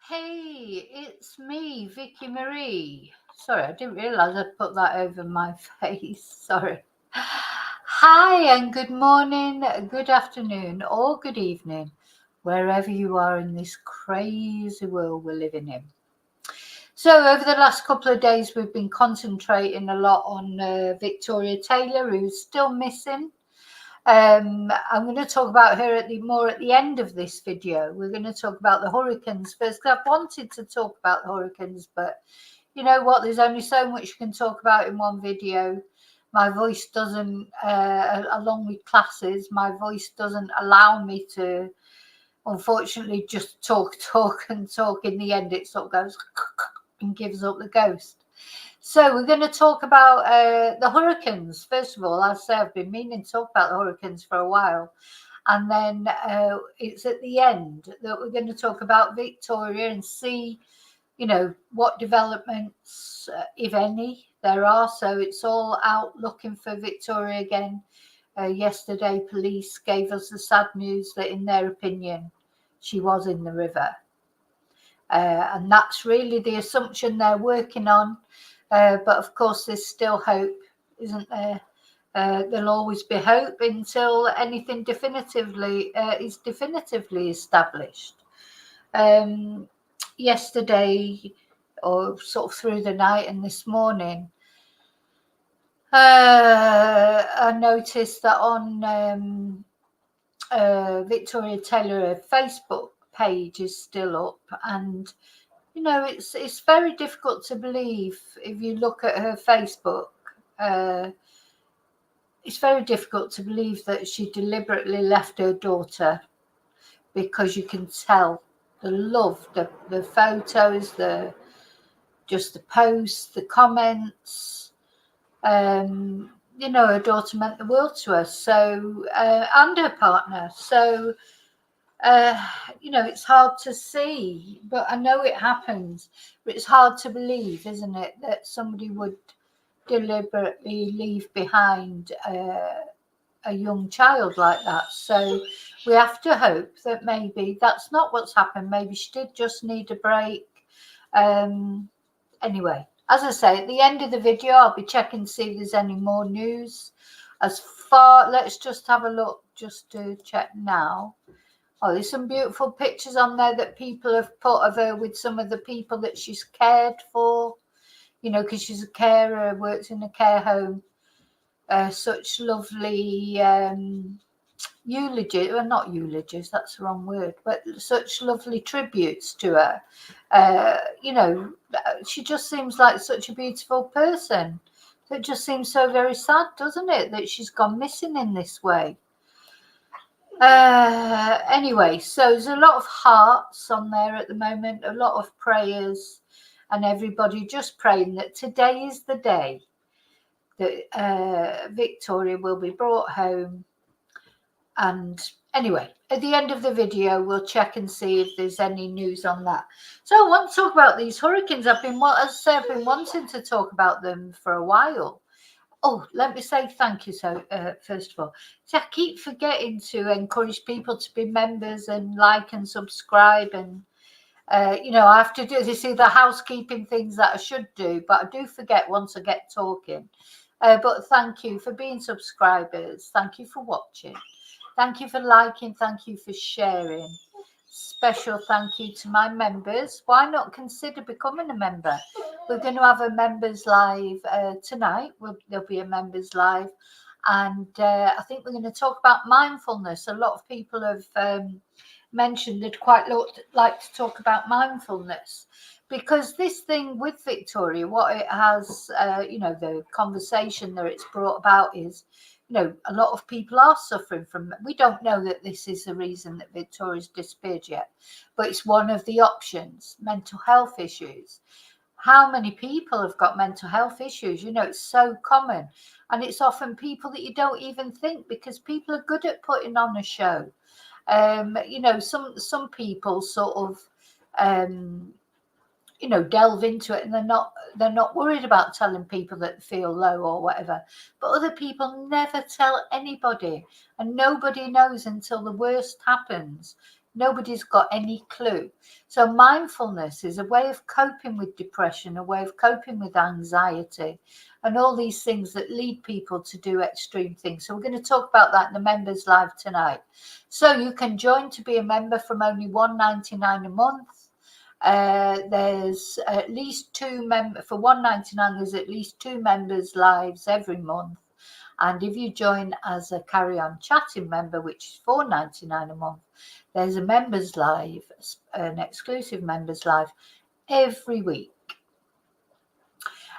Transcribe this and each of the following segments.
Hey, it's me, Vicky Marie. Sorry, I didn't realise I'd put that over my face. Sorry. Hi, and good morning, good afternoon, or good evening, wherever you are in this crazy world we're living in. So, over the last couple of days, we've been concentrating a lot on Victoria Taylor, who's still missing. I'm going to talk about her at the end of this video. We're going to talk about the hurricanes first, because I've wanted to talk about the hurricanes, but you know what? There's only so much you can talk about in one video. My voice doesn't, along with classes, my voice doesn't allow me to, unfortunately, just talk and talk. In the end, it sort of goes and gives up the ghost. So we're going to talk about the hurricanes. First of all, as I say, I've been meaning to talk about the hurricanes for a while. And then it's at the end that we're going to talk about Victoria and see, what developments, if any, there are. So it's all out looking for Victoria again. Yesterday, police gave us the sad news that, in their opinion, she was in the river. And that's really the assumption they're working on. But of course, there's still hope, isn't there? There'll always be hope until anything is definitively established. Yesterday, or sort of through the night and this morning, I noticed that on Victoria Taylor Facebook page is still up, and it's very difficult to believe. If you look at her Facebook, it's very difficult to believe that she deliberately left her daughter, because you can tell the love, the photos, the posts, the comments. Her daughter meant the world to her. So and her partner. So it's hard to see, but I know it happens. But it's hard to believe, isn't it, that somebody would deliberately leave behind a young child like that. So we have to hope that maybe that's not what's happened. Maybe she did just need a break. Anyway, as I say, at the end of the video, I'll be checking to see if there's any more news. Let's just have a look just to check now. Oh, there's some beautiful pictures on there that people have put of her with some of the people that she's cared for, because she's a carer, works in a care home. Such lovely eulogies, well, not eulogies, that's the wrong word, but such lovely tributes to her. She just seems like such a beautiful person. It just seems so very sad, doesn't it, that she's gone missing in this way. Anyway, so there's a lot of hearts on there at the moment, a lot of prayers, and everybody just praying that today is the day that Victoria will be brought home. And anyway, at the end of the video, we'll check and see if there's any news on that. So I want to talk about these hurricanes. I've been wanting to talk about them for a while. Oh, let me say thank you. So, first of all, I keep forgetting to encourage people to be members and like and subscribe. And, I have to do this, the housekeeping things that I should do, but I do forget once I get talking. But thank you for being subscribers. Thank you for watching. Thank you for liking. Thank you for sharing. Special thank you to my members. Why not consider becoming a member? We're going to have a members live tonight. There'll be a members live, and I think we're going to talk about mindfulness. A lot of people have mentioned they'd quite like to talk about mindfulness, because this thing with Victoria, what it has, the conversation that it's brought about is, a lot of people are suffering from. We don't know that this is the reason that Victoria's disappeared yet, but it's one of the options. Mental health issues. How many people have got mental health issues? It's so common, and it's often people that you don't even think, because people are good at putting on a show. Some people sort of delve into it, and they're not worried about telling people that feel low or whatever. But other people never tell anybody, and nobody knows until the worst happens. Nobody's got any clue. So mindfulness is a way of coping with depression, a way of coping with anxiety, and all these things that lead people to do extreme things. So we're going to talk about that in the members live tonight. So you can join to be a member from only $1.99 a month. There's at least two for $1.99. There's at least 2 members lives every month. And if you join as a Carry On Chatting member, which is $4.99 a month, there's a members live, an exclusive members live every week.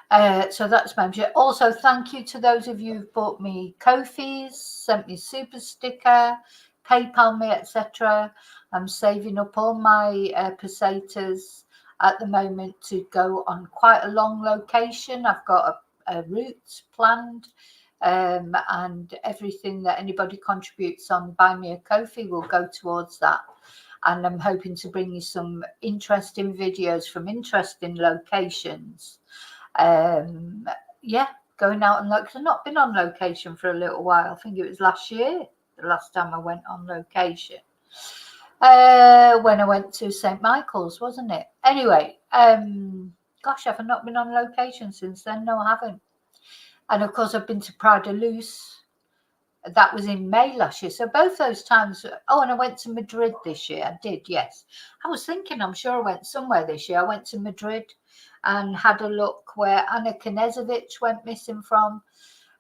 So that's membership. Also, thank you to those of you who've bought me Ko-fis, sent me super sticker, PayPal me, etc. I'm saving up all my pesetas at the moment to go on quite a long location. I've got a route planned. And everything that anybody contributes on Buy Me a Ko-fi will go towards that. And I'm hoping to bring you some interesting videos from interesting locations. Yeah, going out and look. I've not been on location for a little while. I think it was last year, the last time I went on location. When I went to St. Michael's, wasn't it? Anyway, gosh, have I not been on location since then? No, I haven't. And of course, I've been to Prada Luz. That was in May last year. So both those times. Oh, and I went to Madrid this year. I did, yes. I was thinking, I'm sure I went somewhere this year. I went to Madrid and had a look where Anna Knežević went missing from.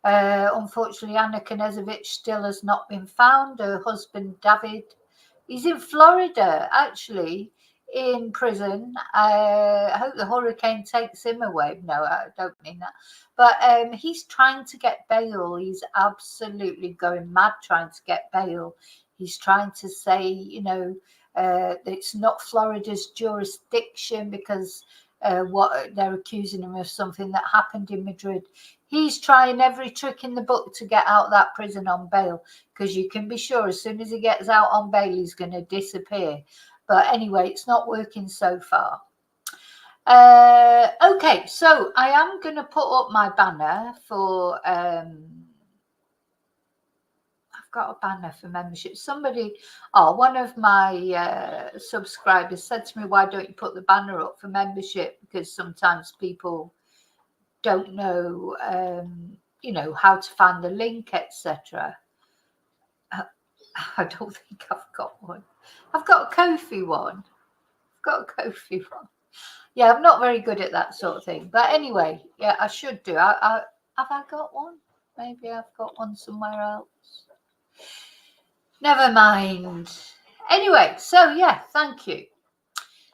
Unfortunately, Anna Knežević still has not been found. Her husband, David, he's in Florida, actually, in prison. I hope the hurricane takes him away. No, I don't mean that. But he's trying to get bail. He's absolutely going mad trying to get bail. He's trying to say, you know, it's not Florida's jurisdiction because what they're accusing him of something that happened in Madrid. He's trying every trick in the book to get out of that prison on bail, because you can be sure as soon as he gets out on bail, he's going to disappear. But anyway, it's not working so far. Okay, so I am going to put up my banner for, I've got a banner for membership. Somebody, one of my subscribers said to me, why don't you put the banner up for membership? Because sometimes people don't know, you know, how to find the link, etc. I don't think I've got one. I've got a Ko-fi one. Yeah, I'm not very good at that sort of thing. But anyway, yeah, I should do. Have I got one? Maybe I've got one somewhere else. Never mind. Anyway, so yeah, thank you.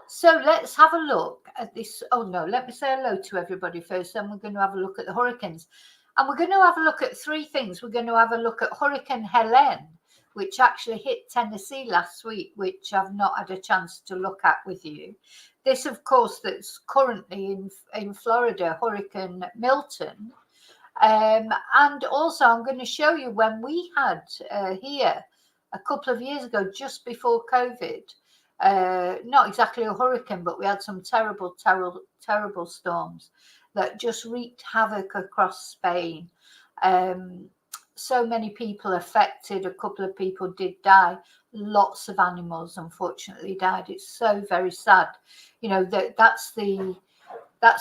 So let's have a look at this. Oh no, let me say hello to everybody first. Then we're going to have a look at the hurricanes. And we're going to have a look at 3 things. We're going to have a look at Hurricane Helene, which actually hit Tennessee last week, which I've not had a chance to look at with you. This, of course, that's currently in Florida, Hurricane Milton. And also I'm going to show you when we had here a couple of years ago, just before COVID, not exactly a hurricane, but we had some terrible, terrible, terrible storms that just wreaked havoc across Spain. So many people affected. A couple of people did die. Lots of animals, unfortunately, died. It's so very sad. You know, that's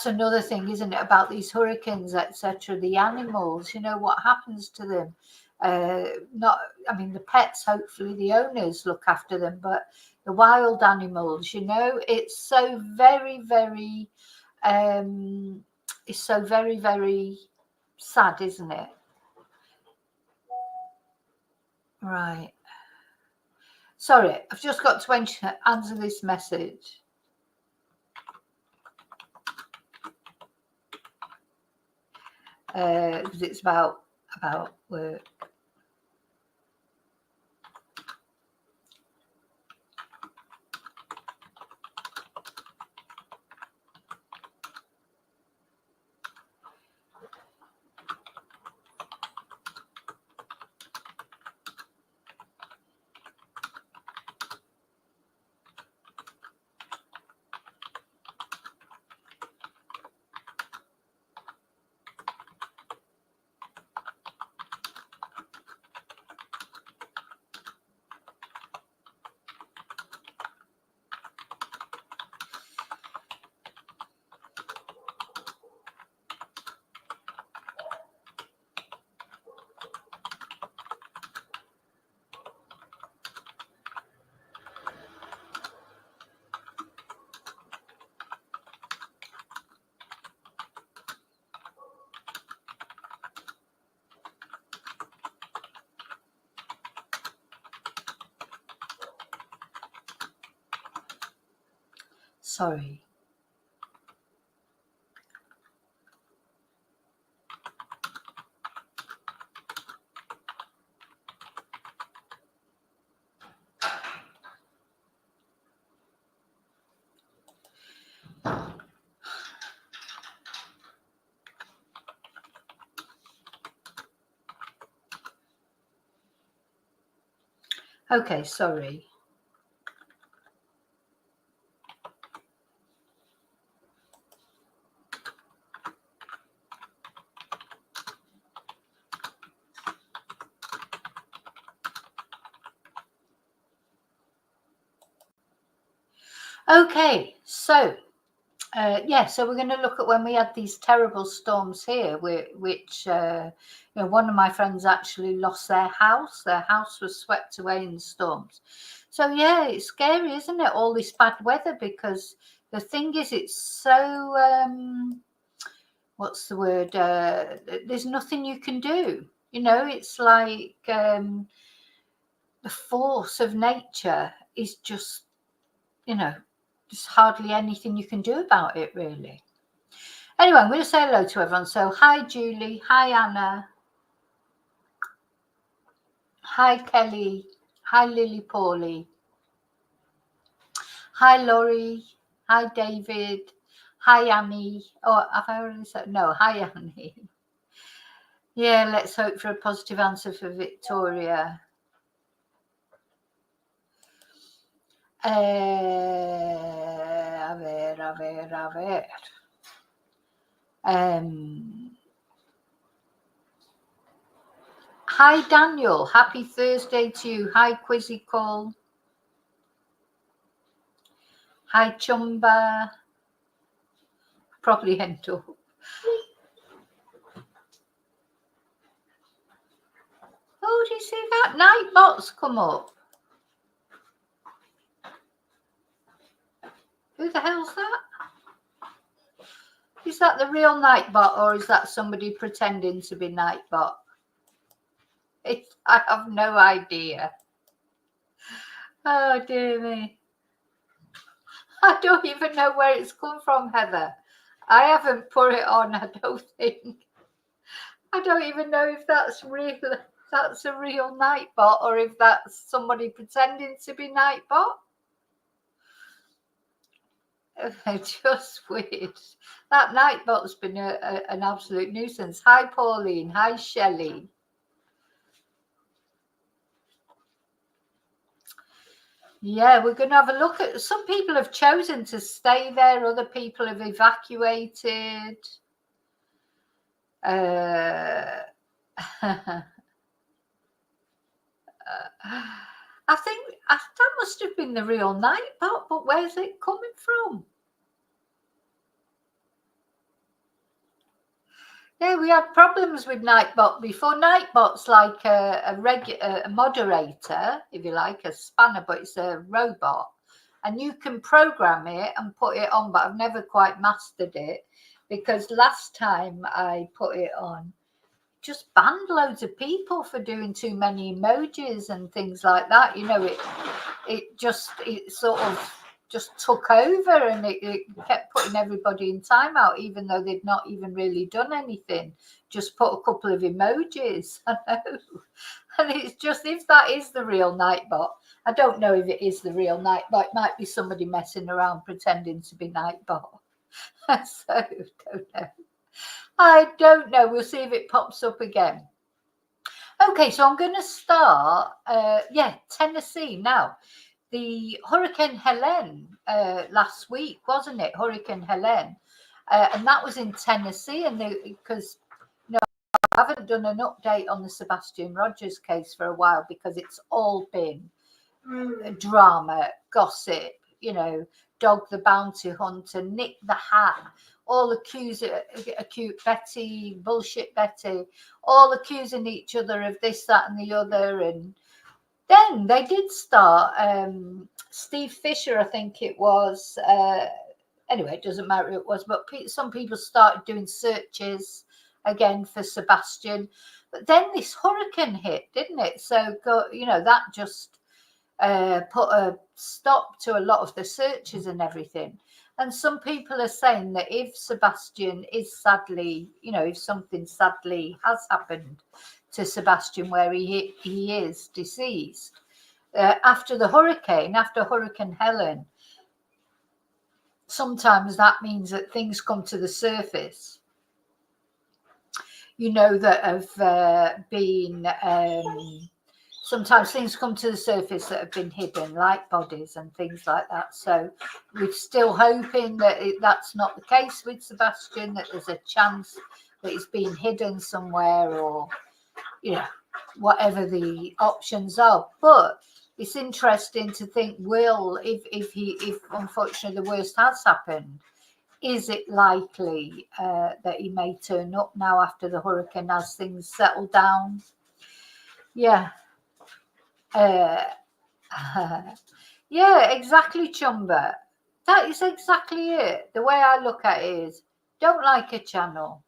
another thing, isn't it, about these hurricanes, etc. The animals, you know, what happens to them? The pets, hopefully the owners look after them, but the wild animals, you know, it's so very, very, it's so very, very sad, isn't it? Right. Sorry, I've just got to answer this message. Because it's about work. Sorry. Okay, sorry. Okay, so so we're going to look at when we had these terrible storms here, which one of my friends actually lost their house. Their house was swept away in the storms. So yeah, it's scary, isn't it? All this bad weather, because the thing is, it's so what's the word? There's nothing you can do. It's like the force of nature is just, there's hardly anything you can do about it, really. Anyway, I'm going to say hello to everyone. So, hi, Julie. Hi, Anna. Hi, Kelly. Hi, Lily Paulie. Hi, Laurie. Hi, David. Hi, Annie. Oh, have I already said? No, hi, Annie. Yeah, let's hope for a positive answer for Victoria. A ver. Hi, Daniel. Happy Thursday to you. Hi, Quizzy Call. Hi, Chumba. Probably end up. Oh, do you see that? Nightbot's come up. Who the hell's that? Is that the real Nightbot, or is that somebody pretending to be Nightbot? I have no idea. Oh, dear me. I don't even know where it's come from, Heather. I haven't put it on, I don't think. I don't even know if that's real. That's a real Nightbot, or if that's somebody pretending to be Nightbot. Just weird. That Nightbot's been an absolute nuisance. Hi, Pauline. Hi, Shelley. Yeah, we're going to have a look at. Some people have chosen to stay there. Other people have evacuated. I think that must have been the real Nightbot, but where's it coming from? Yeah, we had problems with Nightbot before. Nightbot's like a moderator, if you like, a spanner, but it's a robot. And you can program it and put it on, but I've never quite mastered it, because last time I put it on, just banned loads of people for doing too many emojis and things like that. It sort of just took over, and it kept putting everybody in timeout, even though they'd not even really done anything. Just put a couple of emojis. I know. And it's just, if that is the real Nightbot, I don't know if it is the real Nightbot. It might be somebody messing around pretending to be Nightbot. So, don't know. I don't know. We'll see if it pops up again. Okay, so I'm going to start. Tennessee now. The Hurricane Helene last week, wasn't it? Hurricane Helene, and that was in Tennessee. And because I haven't done an update on the Sebastian Rogers case for a while, because it's all been drama, gossip. Dog the bounty hunter, Nick the Hat, all accused Betty, bullshit Betty, all accusing each other of this, that, and the other. And then they did start. Steve Fisher, I think it was. Anyway, it doesn't matter who it was, but some people started doing searches again for Sebastian. But then this hurricane hit, didn't it? So that just put a stop to a lot of the searches and everything. And some people are saying that if Sebastian is sadly, if something sadly has happened to Sebastian where he is deceased, after Hurricane Helene, sometimes that means that things come to the surface, that have been, sometimes things come to the surface that have been hidden, like bodies and things like that. So we're still hoping that that's not the case with Sebastian, that there's a chance that he's been hidden somewhere, or, whatever the options are. But it's interesting to think, if unfortunately the worst has happened, is it likely that he may turn up now after the hurricane as things settle down? Yeah. Yeah, exactly, Chumba. That is exactly it. The way I look at it is, don't like a channel,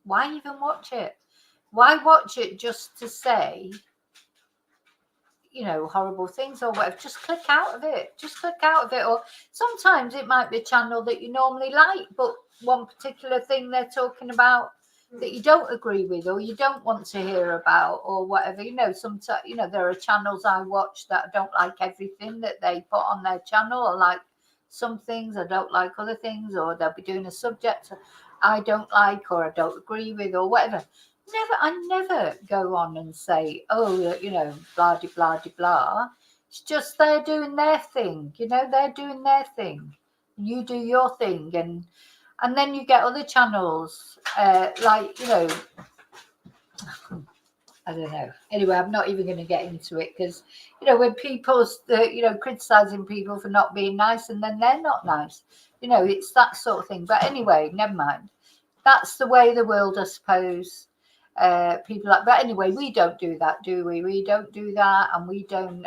why even watch it? Why watch it just to say, horrible things or whatever? Just click out of it. Or sometimes it might be a channel that you normally like, but one particular thing they're talking about that you don't agree with, or you don't want to hear about, or whatever. Sometimes, there are channels I watch that I don't like everything that they put on their channel. I like some things, I don't like other things, or they'll be doing a subject I don't like or I don't agree with, or whatever. I never go on and say, oh, blah de blah de blah. It's just they're doing their thing. They're doing their thing. You do your thing, and then you get other channels like, I don't know. Anyway, I'm not even going to get into it, because, when people's, criticizing people for not being nice, and then they're not nice, it's that sort of thing. But anyway, never mind. That's the way the world, I suppose. People like, but anyway, we don't do that, do we? We don't do that, and we don't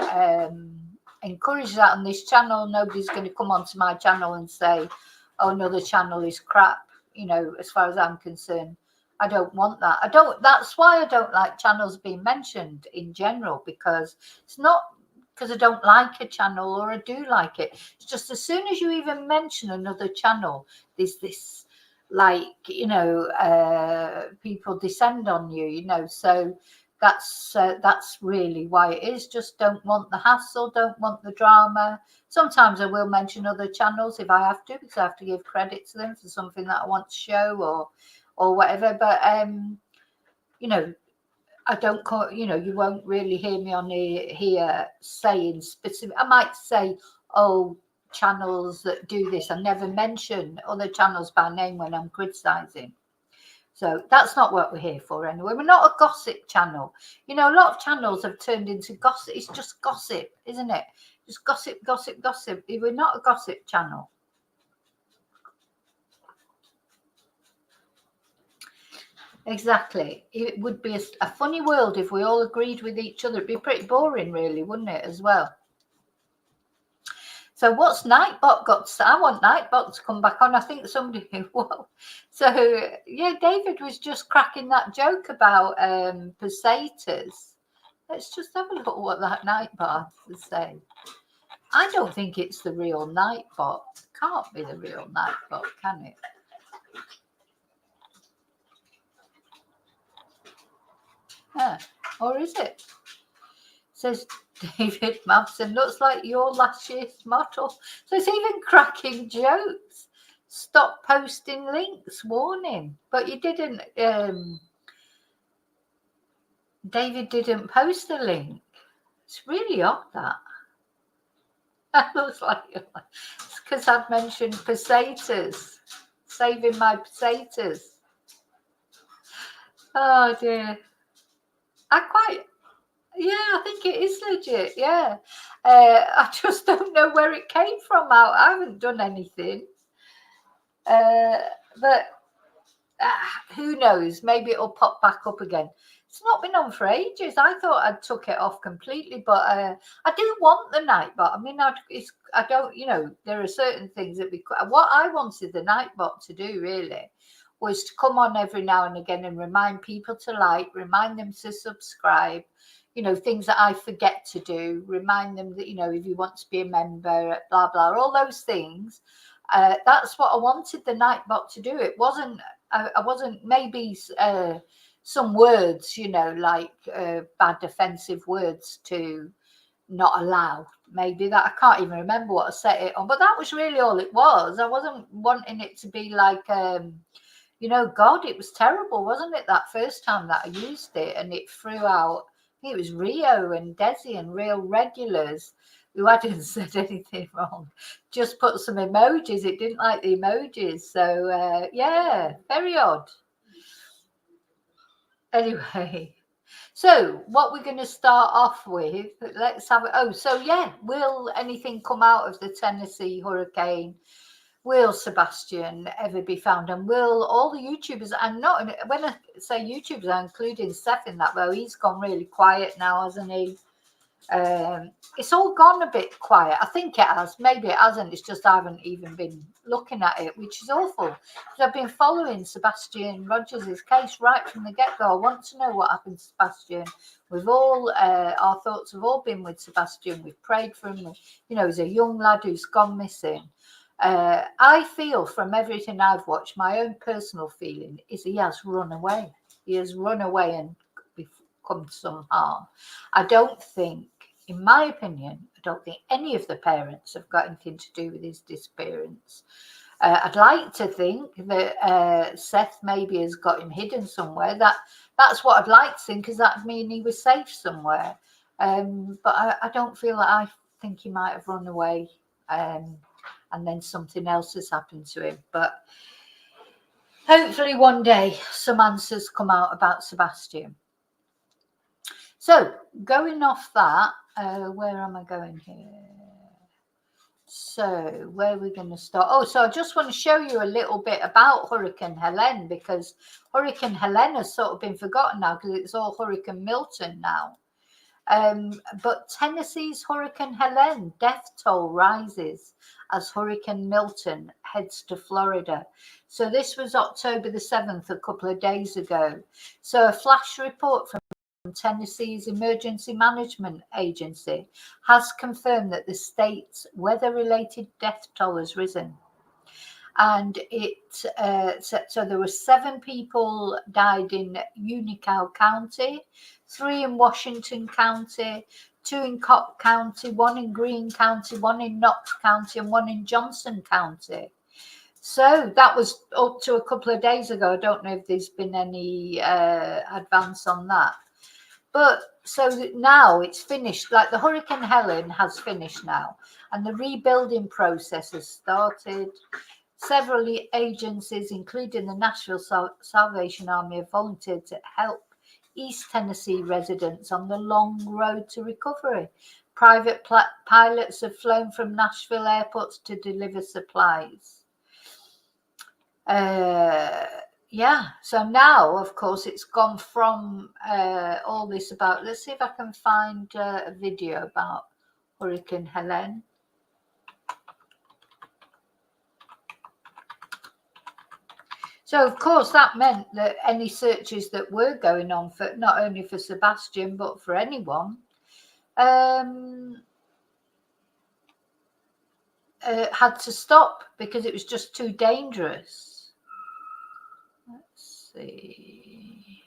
encourage that on this channel. Nobody's going to come onto my channel and say, oh, another channel is crap. As far as I'm concerned, I don't want that. That's why I don't like channels being mentioned in general, because it's not because I don't like a channel or I do like it. It's just as soon as you even mention another channel, there's this, like, people descend on you, so that's really why it is. Just don't want the hassle, don't want the drama. Sometimes I will mention other channels if I have to, because I have to give credit to them for something that I want to show, or whatever. But I don't call, you won't really hear me on here saying specific. I might say, oh, channels that do this. I never mention other channels by name when I'm criticizing. So that's not what we're here for anyway. We're not a gossip channel. A lot of channels have turned into gossip. It's just gossip, isn't it? Just gossip, gossip, gossip. We're not a gossip channel. Exactly. It would be a funny world if we all agreed with each other. It'd be pretty boring, really, wouldn't it, as well? So what's Nightbot got to say? I want Nightbot to come back on. I think somebody will. So, yeah, David was just cracking that joke about pesetas. Let's just have a look at what that Nightbot has to say. I don't think it's the real Nightbot. Can't be the real Nightbot, can it? Yeah. Or is it? Says David Mabson, looks like your last year's model. So it's even cracking jokes. Stop posting links, warning. But you didn't, David didn't post a link. It's really odd, that. That looks like, it's because I've mentioned pesetas. Saving my pesetas. Oh dear. Yeah, I think it is legit. Yeah. I just don't know where it came from. I haven't done anything. But who knows? Maybe it'll pop back up again. It's not been on for ages. I thought I'd took it off completely, but I do want the Nightbot. I mean, I don't, there are certain things that what I wanted the Nightbot to do really was to come on every now and again and remind people to like, remind them to subscribe, things that I forget to do, remind them that, if you want to be a member, blah, blah, all those things. That's what I wanted the Nightbot to do. It wasn't, I wasn't maybe some words, like bad offensive words to not allow. Maybe that, I can't even remember what I set it on, but that was really all it was. I wasn't wanting it to be like, God, it was terrible, wasn't it? That first time that I used it, and it threw out, I think it was Rio and Desi and real regulars who hadn't said anything wrong, just put some emojis. It didn't like the emojis. So, yeah, very odd. Anyway, so what we're going to start off with, let's have it. Oh, so yeah, will anything come out of the Tennessee hurricane? Will Sebastian ever be found? And will all the YouTubers, and not when I say YouTubers, I'm including Seth in that, though he's gone really quiet now, hasn't he? It's all gone a bit quiet. I think it has. Maybe it hasn't. It's just I haven't even been looking at it, which is awful. Because I've been following Sebastian Rogers' case right from the get-go. I want to know what happened to Sebastian. We've all, our thoughts have all been with Sebastian. We've prayed for him. He's a young lad who's gone missing. I feel from everything I've watched, my own personal feeling is he has run away. He has run away and come to some harm. I don't think, in my opinion, I don't think any of the parents have got anything to do with his disappearance. I'd like to think that Seth maybe has got him hidden somewhere. That's what I'd like to think, because that'd mean he was safe somewhere. But I don't feel that. I think he might have run away, and then something else has happened to him. But hopefully one day some answers come out about Sebastian. So going off that, where am I going here? So where are we going to start? Oh, so I just want to show you a little bit about Hurricane Helene, because Hurricane Helene has sort of been forgotten now because it's all Hurricane Milton now. But Tennessee's Hurricane Helene death toll rises as Hurricane Milton heads to Florida. So this was October the 7th, a couple of days ago. So a flash report from Tennessee's Emergency Management Agency has confirmed that the state's weather-related death toll has risen. And so there were 7 people died in Unicoi County, 3 in Washington County, 2 in Cobb County, 1 in Greene County, 1 in Knox County, and 1 in Johnson County. So that was up to a couple of days ago. I don't know if there's been any advance on that. But so now it's finished, like the Hurricane Helene has finished now, and the rebuilding process has started. Several agencies, including the Nashville Salvation Army, have volunteered to help East Tennessee residents on the long road to recovery. Private pilots have flown from Nashville airports to deliver supplies. Yeah, so now, of course, it's gone from all this about, let's see if I can find a video about Hurricane Helene. So, of course, that meant that any searches that were going on, for not only for Sebastian, but for anyone, had to stop because it was just too dangerous. Let's see.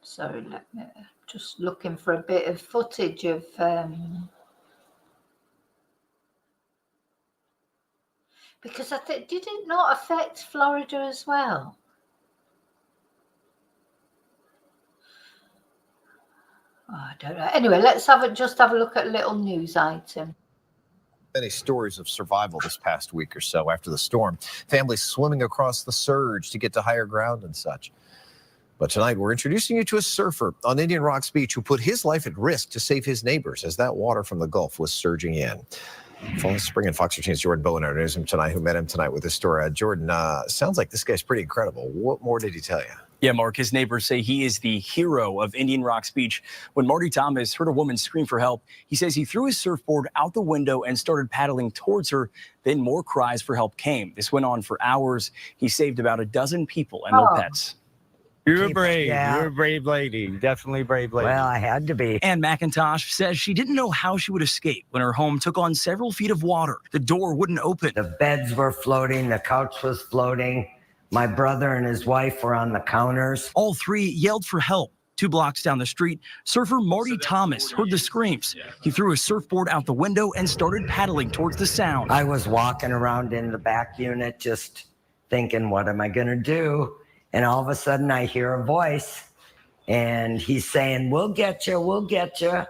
Sorry, just looking for a bit of footage of because I think, did it not affect Florida as well? Oh, I don't know. Anyway, let's just have a look at a little news item. Many stories of survival this past week or so after the storm. Families swimming across the surge to get to higher ground and such. But tonight, we're introducing you to a surfer on Indian Rocks Beach who put his life at risk to save his neighbors as that water from the Gulf was surging in. Following Spring and Fox 13's Jordan Bowen, our newsroom tonight, who met him tonight with this story. Jordan, sounds like this guy's pretty incredible. What more did he tell you? Yeah, Mark, his neighbors say he is the hero of Indian Rocks Beach. When Marty Thomas heard a woman scream for help, he says he threw his surfboard out the window and started paddling towards her. Then more cries for help came. This went on for hours. He saved about a dozen people and their pets. You're brave. Yeah. You're a brave lady. Definitely a brave lady. Well, I had to be. Ann McIntosh says she didn't know how she would escape when her home took on several feet of water. The door wouldn't open. The beds were floating. The couch was floating. My brother and his wife were on the counters. All three yelled for help. 2 blocks down the street, surfer Marty Thomas heard the screams. He threw his surfboard out the window and started paddling towards the sound. I was walking around in the back unit just thinking, what am I going to do? And all of a sudden I hear a voice and he's saying, we'll get you, we'll get you.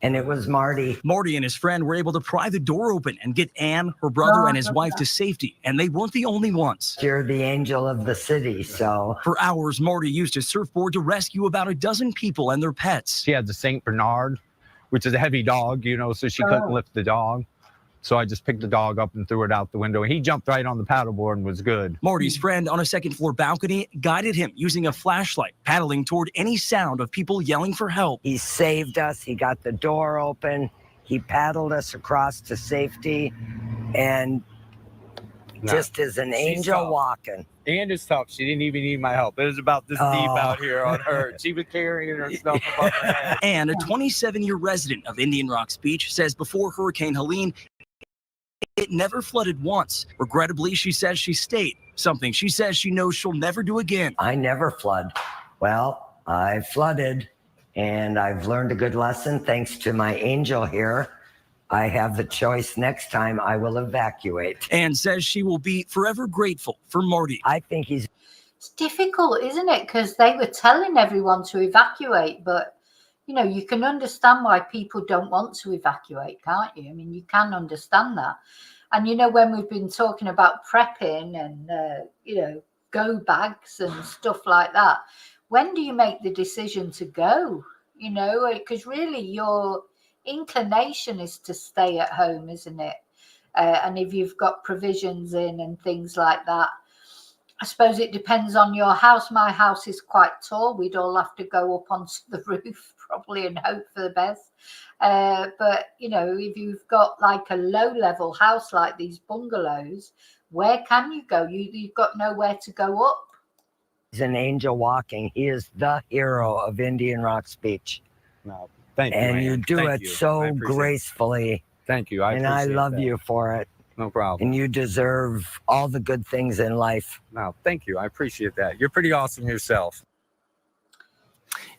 And it was Marty. Marty and his friend were able to pry the door open and get Ann, her brother, and his wife to safety. And they weren't the only ones. You're the angel of the city, so. For hours, Marty used his surfboard to rescue about a dozen people and their pets. She had the St. Bernard, which is a heavy dog, you know, so she couldn't lift the dog. So I just picked the dog up and threw it out the window. He jumped right on the paddleboard and was good. Marty's friend on a second-floor balcony guided him using a flashlight, paddling toward any sound of people yelling for help. He saved us. He got the door open. He paddled us across to safety. And just as an angel walking. And it's tough. She didn't even need my help. It was about this deep out here on her. She was carrying her stuff above her head. And a 27-year resident of Indian Rocks Beach says before Hurricane Helene, it never flooded once. Regrettably, she says she stayed, something she says she knows she'll never do again. I never flood. Well, I flooded, and I've learned a good lesson thanks to my angel here. I have the choice next time. I will evacuate. And says she will be forever grateful for Marty. I think he's... It's difficult, isn't it? Because they were telling everyone to evacuate, but you know, you can understand why people don't want to evacuate, can't you? I mean, you can understand that. And, you know, when we've been talking about prepping and, you know, go bags and stuff like that, when do you make the decision to go? You know, because really your inclination is to stay at home, isn't it? And if you've got provisions in and things like that, I suppose it depends on your house. My house is quite tall. We'd all have to go up onto the roof probably and hope for the best. But, you know, if you've got like a low-level house like these bungalows, where can you go? You've got nowhere to go up. He's an angel walking. He is the hero of Indian Rocks Beach. No, thank you. And you do it so gracefully. Thank you. And I love you for it. No problem. And you deserve all the good things in life. No, thank you. I appreciate that. You're pretty awesome yourself.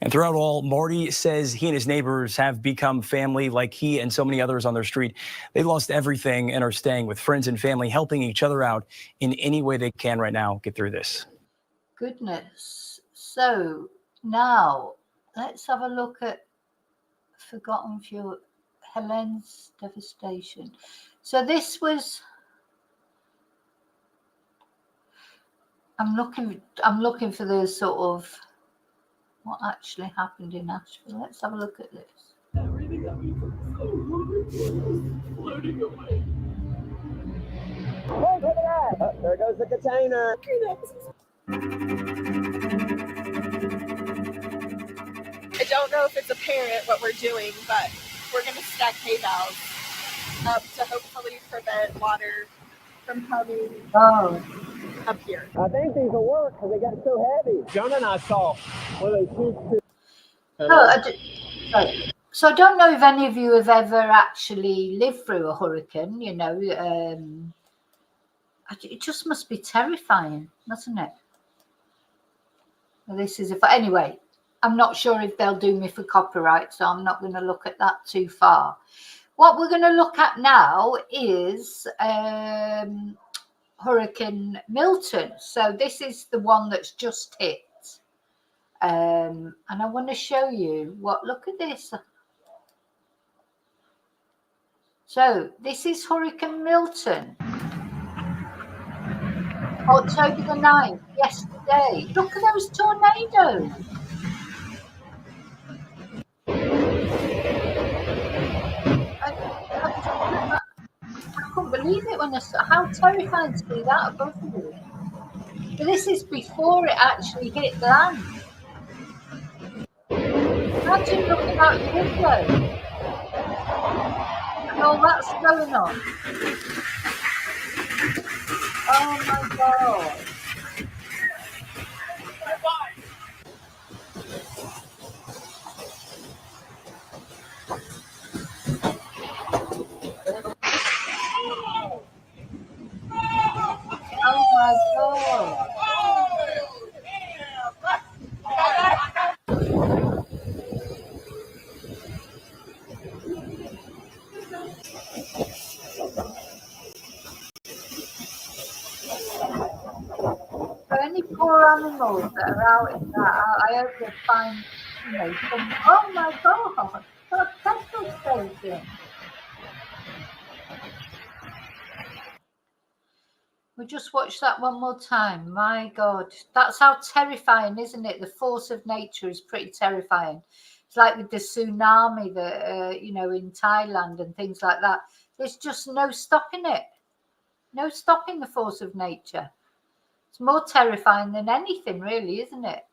And throughout all, Marty says he and his neighbors have become family like he and so many others on their street. They lost everything and are staying with friends and family, helping each other out in any way they can right now. Get through this. Goodness. So now let's have a look at Forgotten Fuel, Helene's devastation. So this was, I'm looking for the sort of what actually happened in Asheville. Let's have a look at this. Everything that we put so floating away. Oh, look at that! Oh, there goes the container. I don't know if it's apparent what we're doing, but we're going to stack hay bales up to hopefully prevent water from coming up here. I think these will work because they got so heavy. Jonah and I saw one of those huge. So I don't know if any of you have ever actually lived through a hurricane. You know, it just must be terrifying, mustn't it? Well, this is anyway. I'm not sure if they'll do me for copyright, so I'm not going to look at that too far. What we're going to look at now is Hurricane Milton. So this is the one that's just hit. And I want to show you look at this. So this is Hurricane Milton. October the 9th, yesterday. Look at those tornadoes. I couldn't believe it when I saw how terrifying to see that above you. This is before it actually hit land. Imagine looking out your window and all that's going on. Oh my God. Oh my God. For any poor animals that are out in that, I hope they find, you know, some. Oh my God, that petrol station. We just watched that one more time. My God, that's how terrifying, isn't it? The force of nature is pretty terrifying. It's like with the tsunami that, you know, in Thailand and things like that. There's just no stopping it. No stopping the force of nature. It's more terrifying than anything, really, isn't it?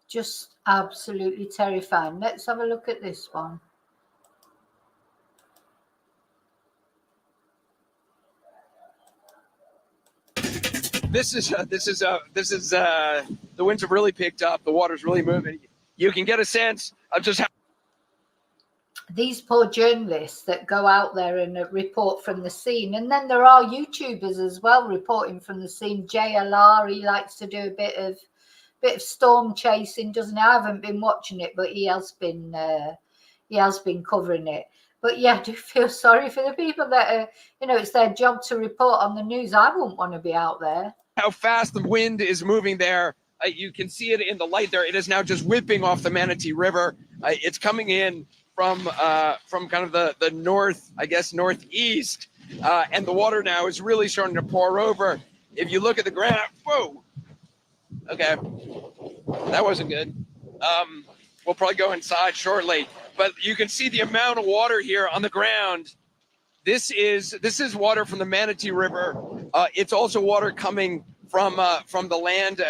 Just absolutely terrifying. Let's have a look at this one. This is the winds have really picked up. The water's really moving. You can get a sense of just how these poor journalists that go out there and report from the scene, and then there are YouTubers as well reporting from the scene. JLR, he likes to do a bit of storm chasing, doesn't he? I haven't been watching it, but he has been covering it. But yeah, I do feel sorry for the people that are, you know, it's their job to report on the news. I wouldn't want to be out there. How fast the wind is moving there. You can see it in the light there. It is now just whipping off the Manatee River. It's coming in from kind of the north, I guess, northeast, and the water now is really starting to pour over. If you look at the graph, whoa, okay, that wasn't good. We'll probably go inside shortly, but you can see the amount of water here on the ground. This is water from the Manatee River. It's also water coming from the land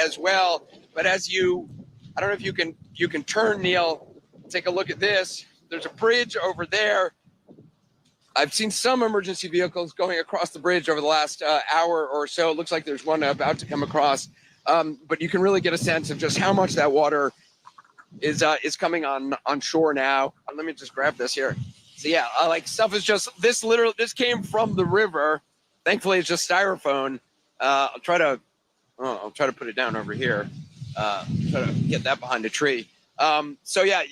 as well. But as I don't know if you can turn, Neil. Take a look at this. There's a bridge over there. I've seen some emergency vehicles going across the bridge over the last hour or so. It looks like there's one about to come across. But you can really get a sense of just how much that water is coming on shore now. Let me just grab this here. So yeah, like stuff is just this came from the river. Thankfully, it's just styrofoam. I'll try to put it down over here. Try to get that behind a tree. So yeah,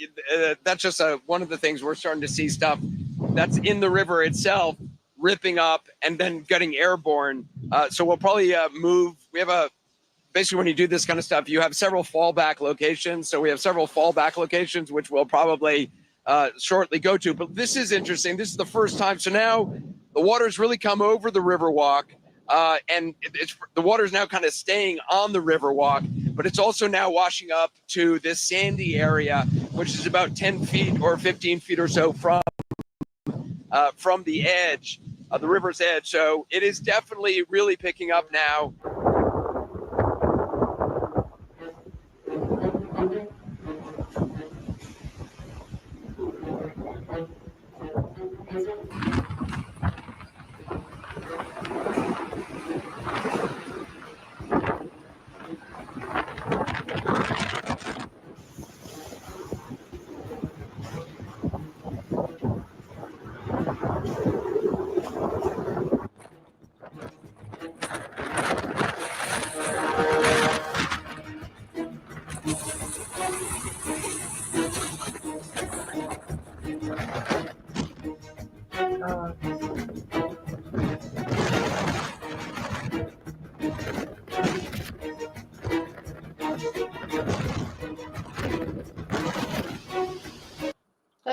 that's just one of the things we're starting to see stuff that's in the river itself ripping up and then getting airborne. So we'll probably move. We have basically when you do this kind of stuff, you have several fallback locations. So we have several fallback locations, which we'll probably shortly go to. But this is interesting. This is the first time. So now the water's really come over the Riverwalk. And the water is now kind of staying on the Riverwalk, but it's also now washing up to this sandy area, which is about 10 feet or 15 feet or so from the edge, the river's edge. So it is definitely really picking up now.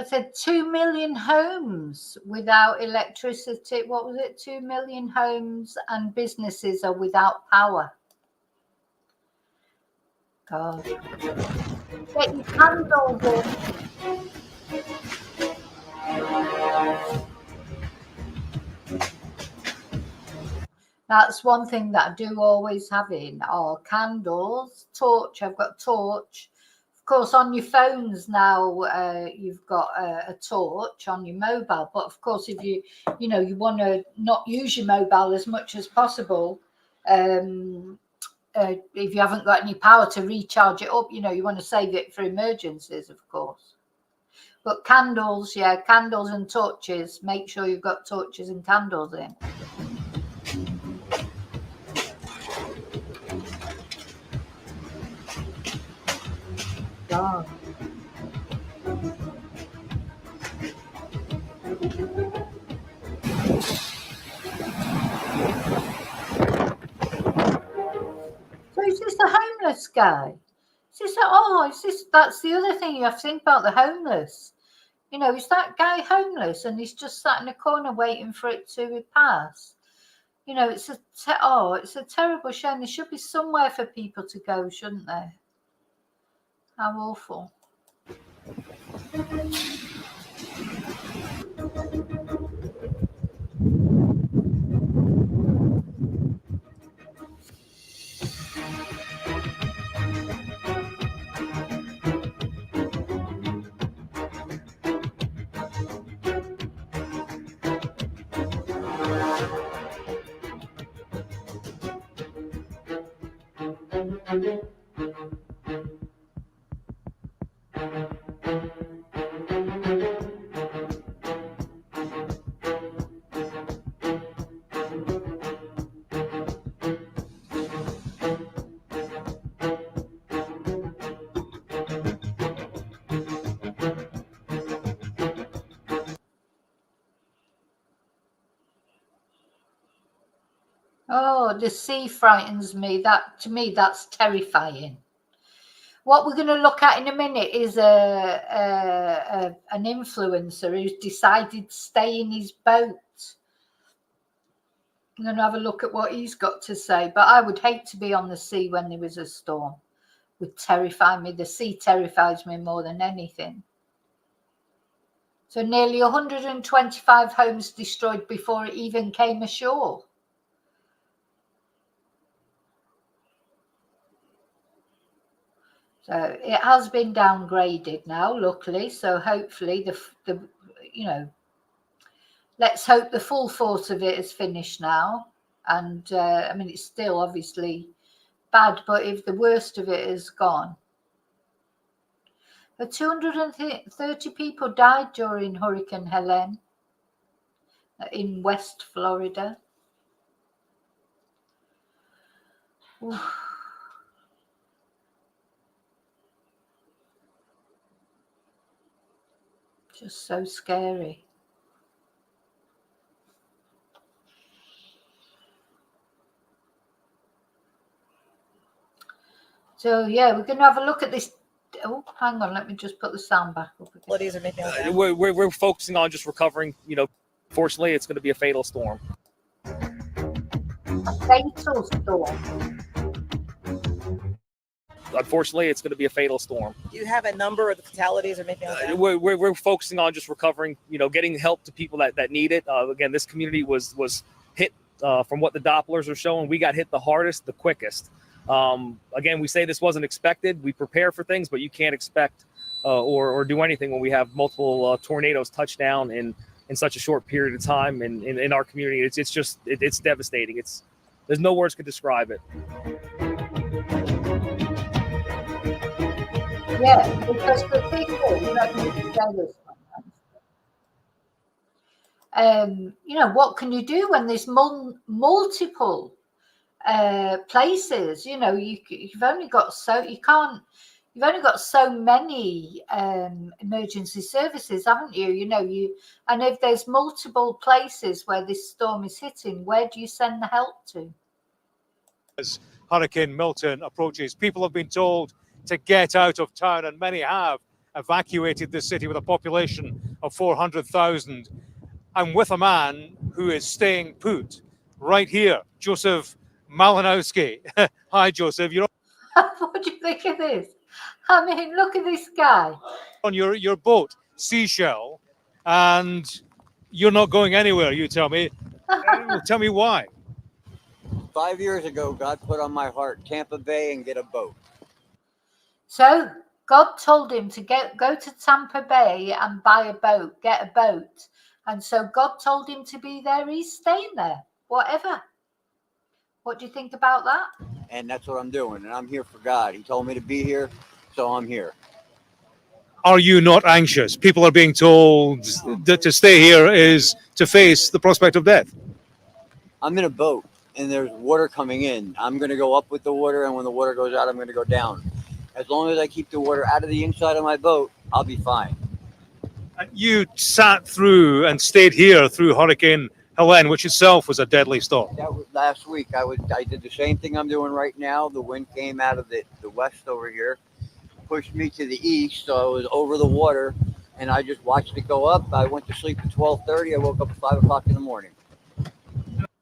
it said 2 million homes without electricity. What was it? 2 million homes and businesses are without power. God. Get your candles in. That's one thing that I do always have in are candles, torch. I've got torch. Of course, on your phones now, you've got a torch on your mobile. But of course, if you want to not use your mobile as much as possible, if you haven't got any power to recharge it up, you want to save it for emergencies, of course. But candles, yeah, candles and torches. Make sure you've got torches and candles in. God. So is this the homeless guy? That's the other thing you have to think about, the homeless. Is that guy homeless and he's just sat in a corner waiting for it to pass? It's a terrible shame. There should be somewhere for people to go, shouldn't there? How awful. Oh, the sea frightens me. To me, that's terrifying. What we're going to look at in a minute is an influencer who's decided to stay in his boat. I'm going to have a look at what he's got to say. But I would hate to be on the sea when there was a storm. It would terrify me. The sea terrifies me more than anything. So nearly 125 homes destroyed before it even came ashore. So it has been downgraded now, luckily. So hopefully let's hope the full force of it is finished now. And it's still obviously bad, but if the worst of it is gone. 230 people died during Hurricane Helene in West Florida. Oof. Just so scary. So yeah, we're going to have a look at this. Oh, hang on, let me just put the sound back up again. We're focusing on just recovering. Fortunately, it's going to be a fatal storm. A fatal storm. Unfortunately, it's going to be a fatal storm. Do you have a number of the fatalities or anything like that? We're focusing on just recovering, getting help to people that need it. Again, this community was hit from what the Dopplers are showing. We got hit the hardest, the quickest. Again, we say this wasn't expected. We prepare for things, but you can't expect or do anything when we have multiple tornadoes touch down in such a short period of time in our community. It's devastating. There's no words could describe it. Yeah, because the people, what can you do when there's multiple places? You've only got so many emergency services, haven't you? And if there's multiple places where this storm is hitting, where do you send the help to? As Hurricane Milton approaches, people have been told to get out of town, and many have. evacuated this city with a population of 400,000. I'm with a man who is staying put right here, Joseph Malinowski. Hi, Joseph. You're What do you think of this? I mean, look at this guy. on your boat, Seashell, and you're not going anywhere, you tell me. Well, tell me why. 5 years ago, God put on my heart Tampa Bay and get a boat. So God told him to go to Tampa Bay and buy a boat, get a boat. And so God told him to be there. He's staying there, whatever. What do you think about that? And that's what I'm doing. And I'm here for God. He told me to be here, so I'm here. Are you not anxious? People are being told that to stay here is to face the prospect of death. I'm in a boat and there's water coming in. I'm going to go up with the water, and when the water goes out, I'm going to go down. As long as I keep the water out of the inside of my boat, I'll be fine. You sat through and stayed here through Hurricane Helene, which itself was a deadly storm. That was last week. I did the same thing I'm doing right now. The wind came out of the west over here, pushed me to the east, so I was over the water, and I just watched it go up. I went to sleep at 12:30. I woke up at 5 o'clock in the morning.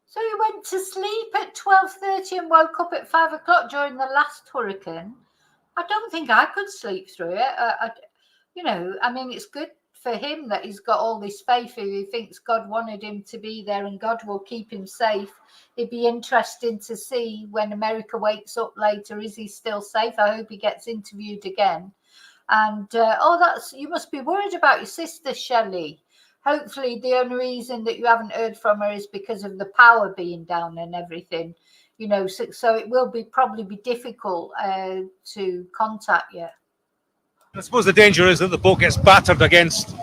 So you went to sleep at 12:30 and woke up at 5 o'clock during the last hurricane. I don't think I could sleep through it. I mean, it's good for him that he's got all this faith. He thinks God wanted him to be there and God will keep him safe. It'd be interesting to see when America wakes up later, is he still safe? I hope he gets interviewed again. And you must be worried about your sister, Shelley. Hopefully the only reason that you haven't heard from her is because of the power being down and everything, so it will probably be difficult to contact you. I suppose the danger is that the boat gets battered against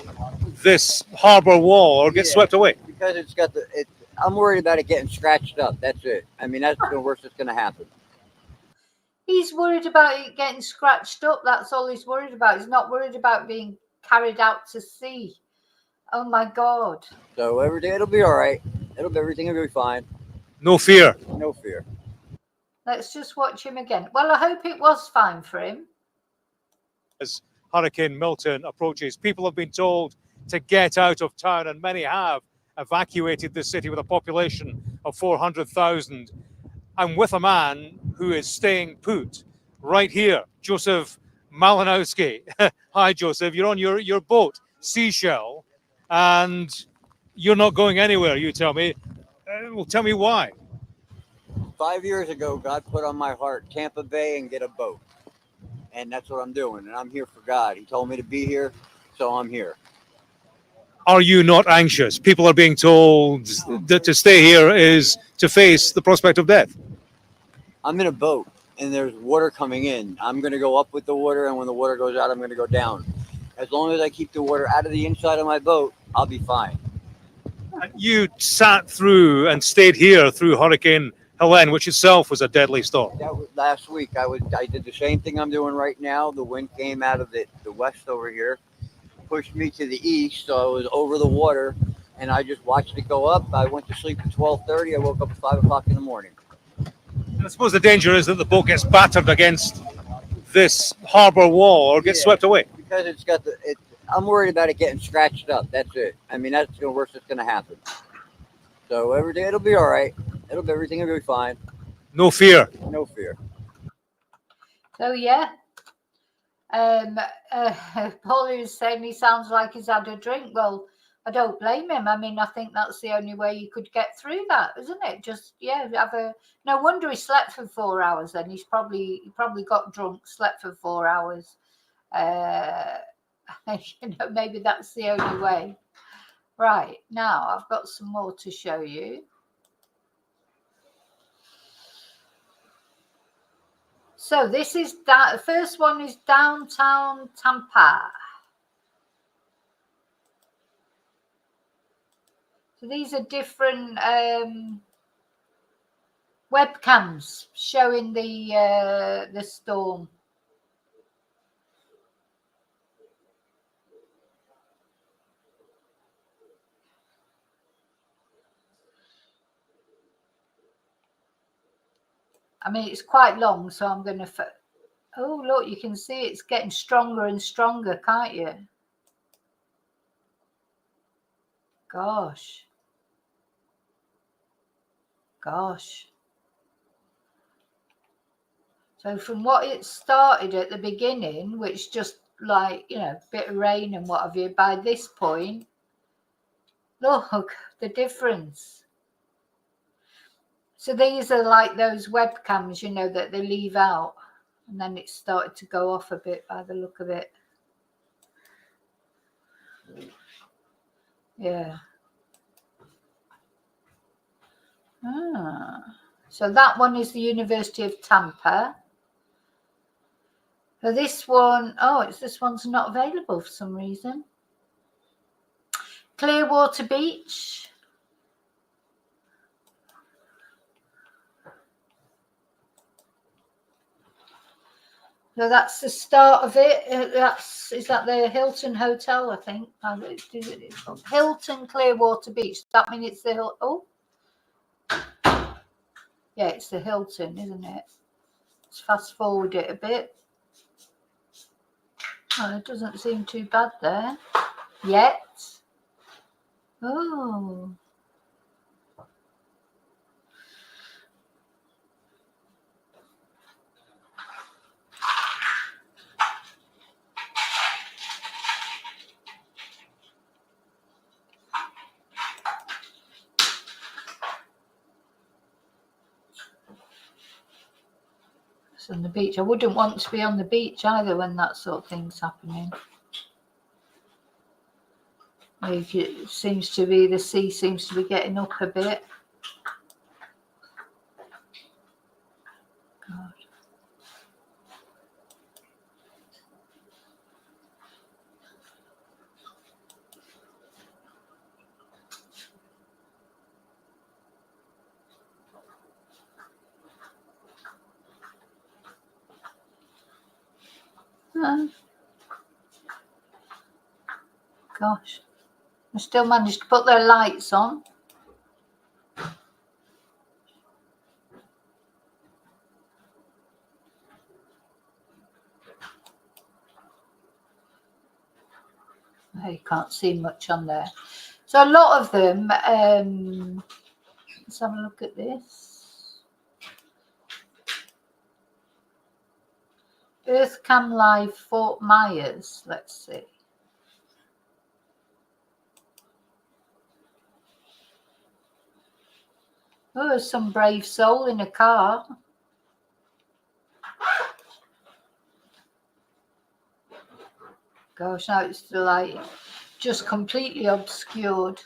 this harbor wall or gets swept away. Because I'm worried about it getting scratched up. That's it. I mean, that's the worst that's going to happen. He's worried about it getting scratched up. That's all he's worried about. He's not worried about being carried out to sea. Oh my God. So every day it'll be all right. Everything will be fine. No fear. No fear. Let's just watch him again. Well, I hope it was fine for him. As Hurricane Milton approaches, people have been told to get out of town, and many have evacuated the city with a population of 400,000. I'm with a man who is staying put right here, Joseph Malinowski. Hi, Joseph. You're on your boat, Seashell, and you're not going anywhere, you tell me. Well, tell me why. 5 years ago, God put on my heart Tampa Bay and get a boat. And that's what I'm doing. And I'm here for God. He told me to be here, so I'm here. Are you not anxious? People are being told that to stay here is to face the prospect of death. I'm in a boat and there's water coming in. I'm going to go up with the water, and when the water goes out, I'm going to go down. As long as I keep the water out of the inside of my boat, I'll be fine. You sat through and stayed here through Hurricane Helene, which itself was a deadly storm. That was last week. I did the same thing I'm doing right now. The wind came out of the west over here, pushed me to the east, so I was over the water, and I just watched it go up. I went to sleep at 12:30. I woke up at 5 o'clock in the morning. I suppose the danger is that the boat gets battered against this harbor wall or gets swept away. Because I'm worried about it getting scratched up. That's it. I mean, that's the worst that's going to happen. So every day it'll be all right. Everything will be fine. No fear. No fear. So yeah. Paulie is saying he sounds like he's had a drink. Well, I don't blame him. I mean, I think that's the only way you could get through that, isn't it? Just no wonder he slept for 4 hours then. He probably got drunk, slept for 4 hours. Maybe that's the only way. Right, now I've got some more to show you. So this is the first one is downtown Tampa. So these are different webcams showing the storm. I mean, it's quite long, so I'm going to Oh, look, you can see it's getting stronger and stronger, can't you? Gosh. Gosh. So from what it started at the beginning, which just like, you know, bit of rain and what have you, by this point, look, the difference. So these are like those webcams, you know, that they leave out. And then it started to go off a bit by the look of it. Yeah. So that one is the University of Tampa. So this one, this one's not available for some reason. Clearwater Beach. So that's the start of it. Is that the Hilton Hotel, I think. Hilton Clearwater Beach. That means it's the Hilton. Oh, yeah, it's the Hilton, isn't it? Let's fast forward it a bit. Oh, it doesn't seem too bad there yet. Oh. It's on the beach. I wouldn't want to be on the beach either when that sort of thing's happening. Like it seems to be, the sea seems to be getting up a bit. God. Gosh, I still managed to put their lights on. You can't see much on there. So a lot of them, let's have a look at this. EarthCam Live Fort Myers, let's see. Oh, there's some brave soul in a car. Gosh, now it's like just completely obscured.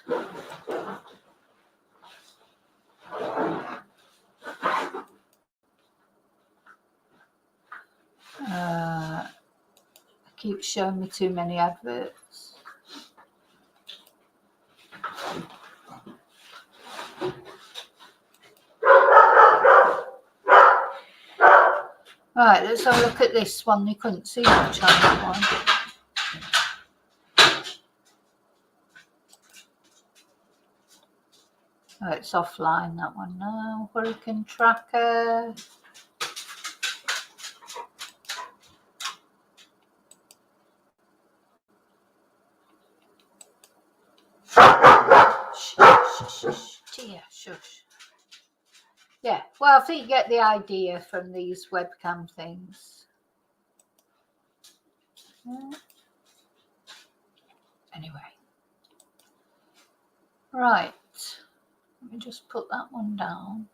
It keeps showing me too many adverts. Right, let's have a look at this one. You couldn't see much on that one. Oh, it's offline, that one now. Hurricane tracker. Shush. Tia, shush. Yeah, well, I think you get the idea from these webcam things. Anyway. Right. Let me just put that one down.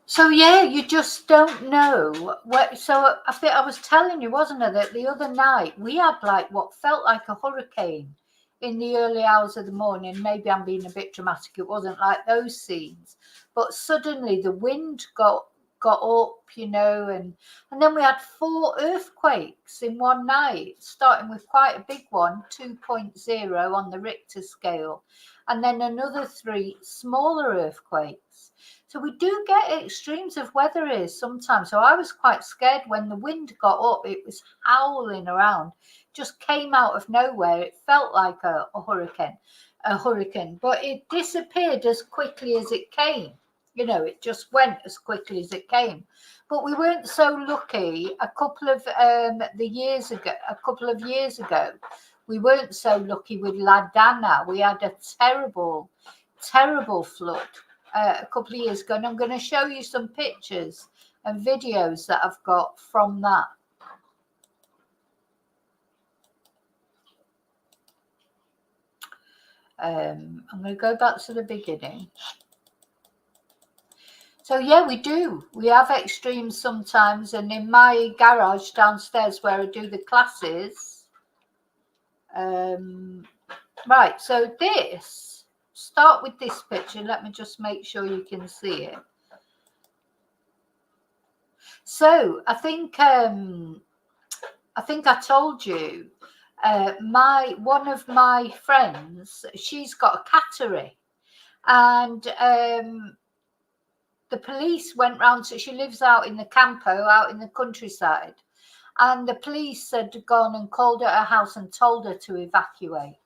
So yeah, you just don't know what. So I think I was telling you, wasn't I, that the other night we had like what felt like a hurricane in the early hours of the morning. Maybe I'm being a bit dramatic. It wasn't like those scenes, but suddenly the wind got up, you know, and then we had 4 earthquakes in one night, starting with quite a big one, 2.0 on the Richter scale, and then another 3 smaller earthquakes. So we do get extremes of weather here sometimes. So I was quite scared when the wind got up. It was howling around, just came out of nowhere. It felt like a hurricane, but it disappeared as quickly as it came. You know, it just went as quickly as it came. But we weren't so lucky a couple of years ago. We weren't so lucky with La Dana. We had a terrible flood a couple of years ago. And I'm going to show you some pictures and videos that I've got from that. I'm going to go back to the beginning. So yeah, we do. We have extremes sometimes. And in my garage downstairs where I do the classes, right, so start with this picture. Let me just make sure you can see it. So I think I told you, one of my friends, she's got a cattery, and the police went round. So she lives out in the campo, out in the countryside, and the police had gone and called at her house and told her to evacuate,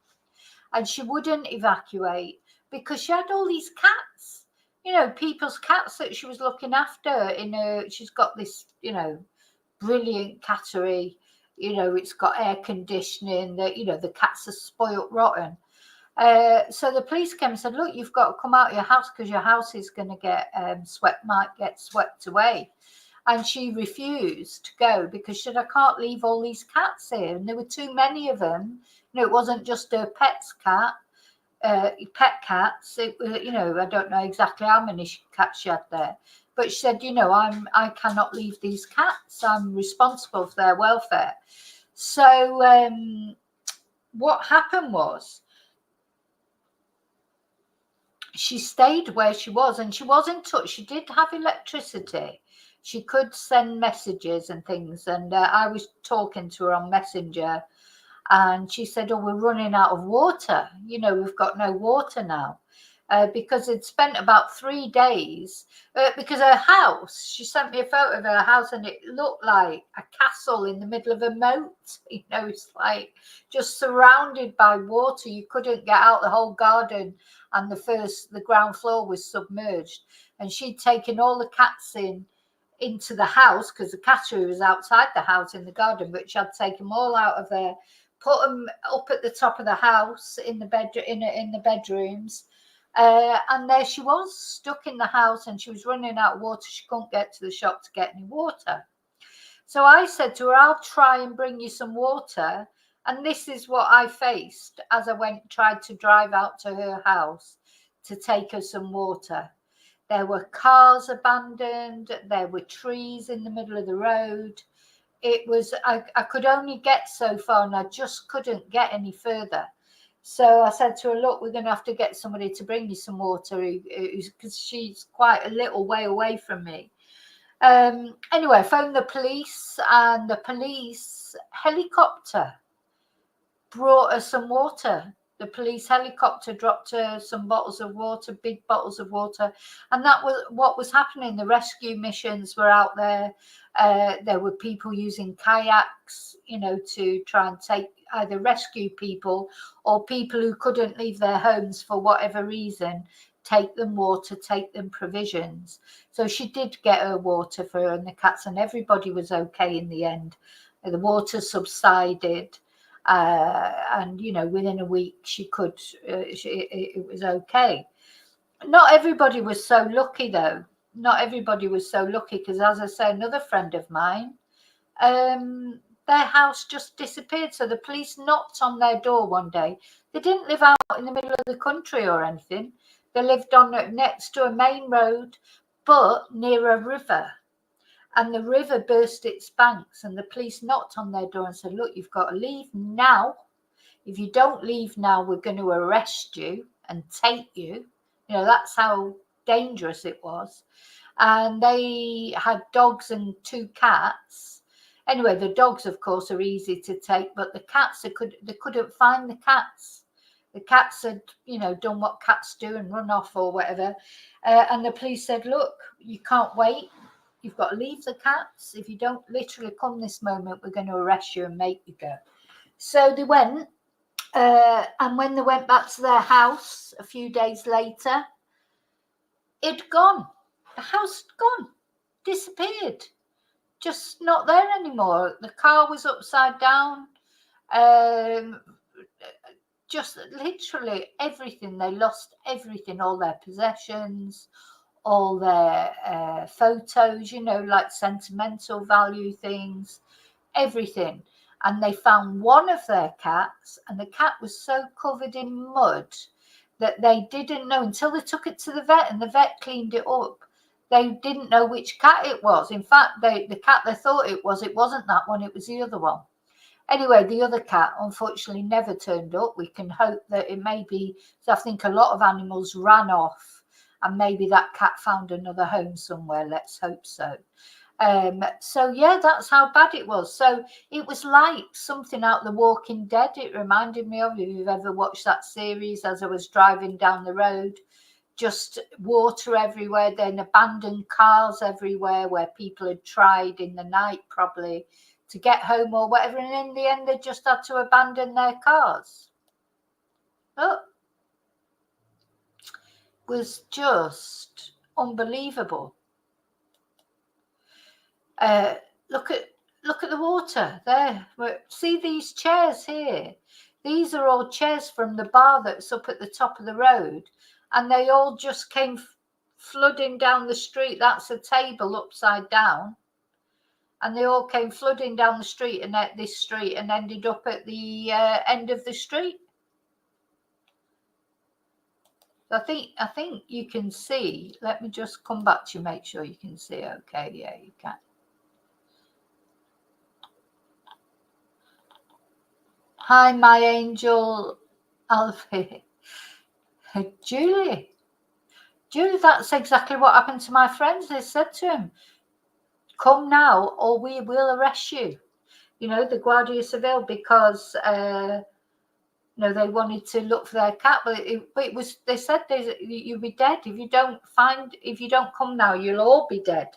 and she wouldn't evacuate because she had all these cats, you know, people's cats that she was looking after. She's got this, you know, brilliant cattery. You know, it's got air conditioning. That, you know, the cats are spoilt rotten. So the police came and said, look, you've got to come out of your house because your house is going to get might get swept away. And she refused to go because she said, I can't leave all these cats here. And there were too many of them. You know, it wasn't just her pet cats. It was, you know, I don't know exactly how many cats she had there. But she said, you know, I cannot leave these cats. I'm responsible for their welfare. So what happened was, she stayed where she was, and she was in touch. She did have electricity. She could send messages and things. And I was talking to her on Messenger, and she said, oh, we're running out of water. You know, we've got no water now. Because it spent about 3 days, because her house, she sent me a photo of her house, and it looked like a castle in the middle of a moat. You know, it's like just surrounded by water. You couldn't get out. The whole garden and the ground floor was submerged. And she'd taken all the cats into the house, because the cattery was outside the house in the garden, but she had taken them all out of there, put them up at the top of the house in the bedrooms. And there she was, stuck in the house, and she was running out of water. She couldn't get to the shop to get any water. So I said to her, I'll try and bring you some water. And this is what I faced as I tried to drive out to her house to take her some water. There were cars abandoned. There were trees in the middle of the road. It was, I could only get so far, and I just couldn't get any further. So I said to her, look, we're going to have to get somebody to bring you some water, because she's quite a little way away from me. Anyway, I phoned the police, and the police helicopter brought her some water. The police helicopter dropped her some bottles of water, big bottles of water. And that was what was happening. The rescue missions were out there. There were people using kayaks, you know, to try and either rescue people or people who couldn't leave their homes for whatever reason, take them water, take them provisions. So she did get her water for her and the cats, and everybody was okay in the end. The water subsided. And, you know, within a week it was okay. Not everybody was so lucky, though. Not everybody was so lucky, because, as I say, another friend of mine, their house just disappeared. So the police knocked on their door one day. They didn't live out in the middle of the country or anything. They lived next to a main road, but near a river. And the river burst its banks, and the police knocked on their door and said, look, you've got to leave now. If you don't leave now, we're going to arrest you and take you. You know, that's how dangerous it was. And they had dogs and 2 cats. Anyway, the dogs, of course, are easy to take, but the cats, they couldn't find the cats. The cats had, you know, done what cats do and run off or whatever. And the police said, look, you can't wait. You've got to leave the cats. If you don't literally come this moment, we're going to arrest you and make you go. So they went. And when they went back to their house a few days later, it'd gone. The house gone, disappeared, just not there anymore. The car was upside down. Just literally everything. They lost everything, all their possessions, all their photos, you know, like sentimental value things, everything. And they found one of their cats, and the cat was so covered in mud that they didn't know until they took it to the vet, and the vet cleaned it up. They didn't know which cat it was. In fact, the cat they thought it wasn't that one, it was the other one. Anyway, the other cat unfortunately never turned up. We can hope that it may be, so I think a lot of animals ran off, and maybe that cat found another home somewhere. Let's hope so. So yeah, that's how bad it was. So it was like something out The Walking Dead. It reminded me of, if you've ever watched that series, as I was driving down the road, just water everywhere, then abandoned cars everywhere where people had tried in the night probably to get home or whatever, and in the end they just had to abandon their cars. Oh, it was just unbelievable. Look at the water there. See these chairs here? These are all chairs from the bar that's up at the top of the road, and they all just came flooding down the street. That's a table upside down, and they all came flooding down the street and at this street and ended up at the end of the street. I think you can see. Let me just come back to you, make sure you can see. Okay, yeah, you can. Hi, my angel, Alfie. Julie, that's exactly what happened to my friends. They said to him, come now or we will arrest you. You know, the Guardia Civil, because they wanted to look for their cat, but it was, they said you'll be dead if you don't come now. You'll all be dead.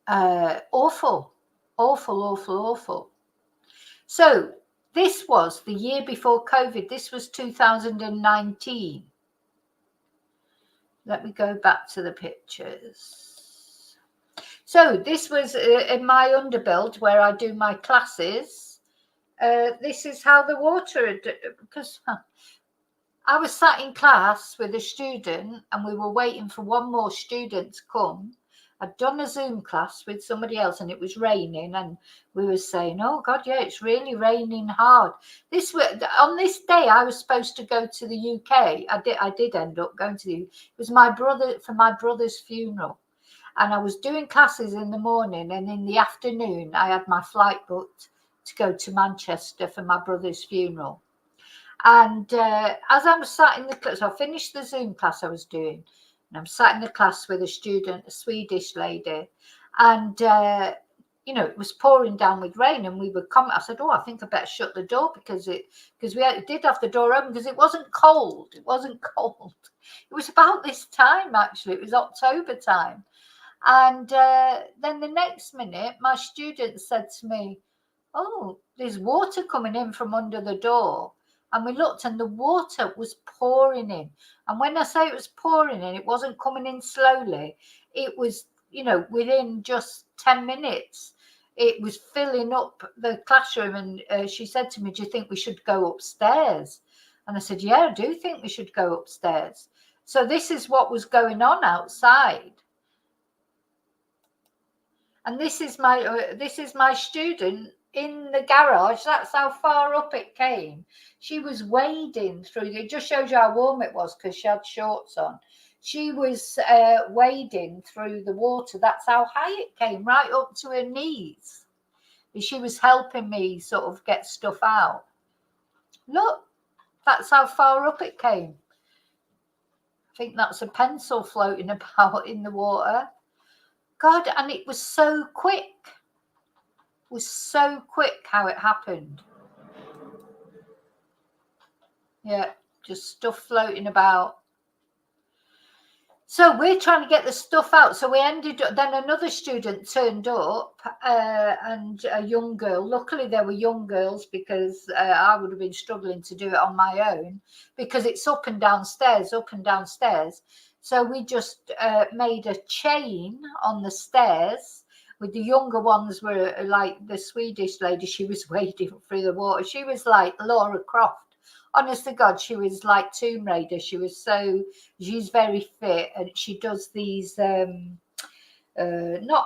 Awful. So this was the year before COVID. This was 2019. Let me go back to the pictures. So this was in my underbuild where I do my classes. This is how the water, because I was sat in class with a student and we were waiting for one more student to come. I'd done a Zoom class with somebody else and it was raining, and we were saying, oh God, yeah, it's really raining hard. On this day I was supposed to go to the UK. I did end up going to it was my brother's funeral, and I was doing classes in the morning, and in the afternoon I had my flight booked to go to Manchester for my brother's funeral. And as I was sat in the class, I finished the Zoom class I was doing, and I'm sat in the class with a student, a Swedish lady, and it was pouring down with rain, and we were coming. I said, "Oh, I think I better shut the door because we did have the door open because it wasn't cold. It wasn't cold. It was about this time actually. It was October time, and then the next minute, my student said to me, "Oh, there's water coming in from under the door." And we looked and the water was pouring in. And when I say it was pouring in, it wasn't coming in slowly. It was, within just 10 minutes, it was filling up the classroom. And she said to me, do you think we should go upstairs? And I said, yeah, I do think we should go upstairs. So this is what was going on outside. And this is my student in the garage. That's how far up it came. She was wading through. It just shows you how warm it was because she had shorts on. She was wading through the water. That's how high it came, right up to her knees. She was helping me sort of get stuff out. Look, that's how far up it came. I think that's a pencil floating about in the water. God, and it was so quick. It was so quick how it happened. Yeah, just stuff floating about. So we're trying to get the stuff out. So we ended up, then another student turned up and a young girl. Luckily, there were young girls because I would have been struggling to do it on my own because it's up and downstairs. So we just made a chain on the stairs. With the younger ones were like the Swedish lady, she was wading through the water. She was like Laura Croft. Honest to God, she was like Tomb Raider. She's very fit, and she does these not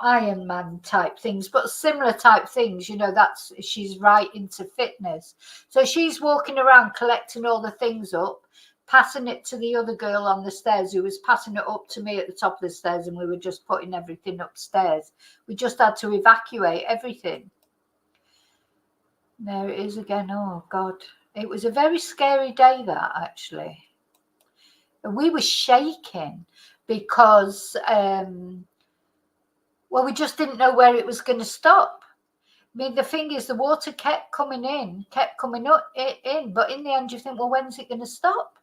Iron Man type things, but similar type things. You know, she's right into fitness. So she's walking around collecting all the things up, passing it to the other girl on the stairs, who was passing it up to me at the top of the stairs, and we were just putting everything upstairs. We just had to evacuate everything. There it is again. Oh God, it was a very scary day, that, actually. We were shaking because well, we just didn't know where it was going to stop. I mean, the thing is, the water kept coming in, but in the end you think, well, when's it going to stop?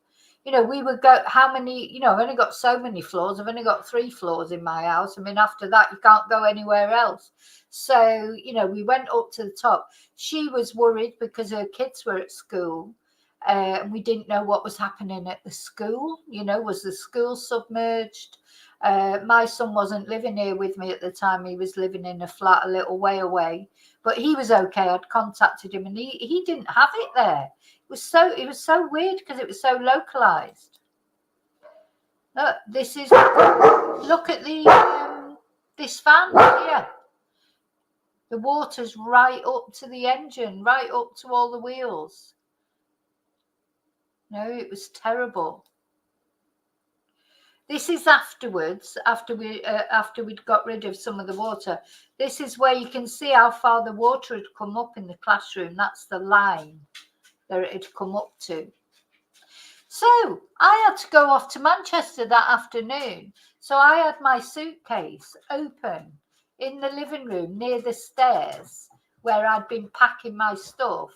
You know, we would go, how many, you know, I've only got so many floors. I've only got 3 floors in my house. I mean, after that, you can't go anywhere else. So, you know, we went up to the top. She was worried because her kids were at school. And we didn't know what was happening at the school. You know, was the school submerged? My son wasn't living here with me at the time. He was living in a flat a little way away, but he was okay. I'd contacted him, and he didn't have it there. It was so weird because it was so localized. Look, look at the this fan here. The water's right up to the engine, right up to all the wheels. No, it was terrible. This is afterwards, after we'd got rid of some of the water. This is where you can see how far the water had come up in the classroom. That's the line that it had come up to. So I had to go off to Manchester that afternoon. So I had my suitcase open in the living room near the stairs where I'd been packing my stuff.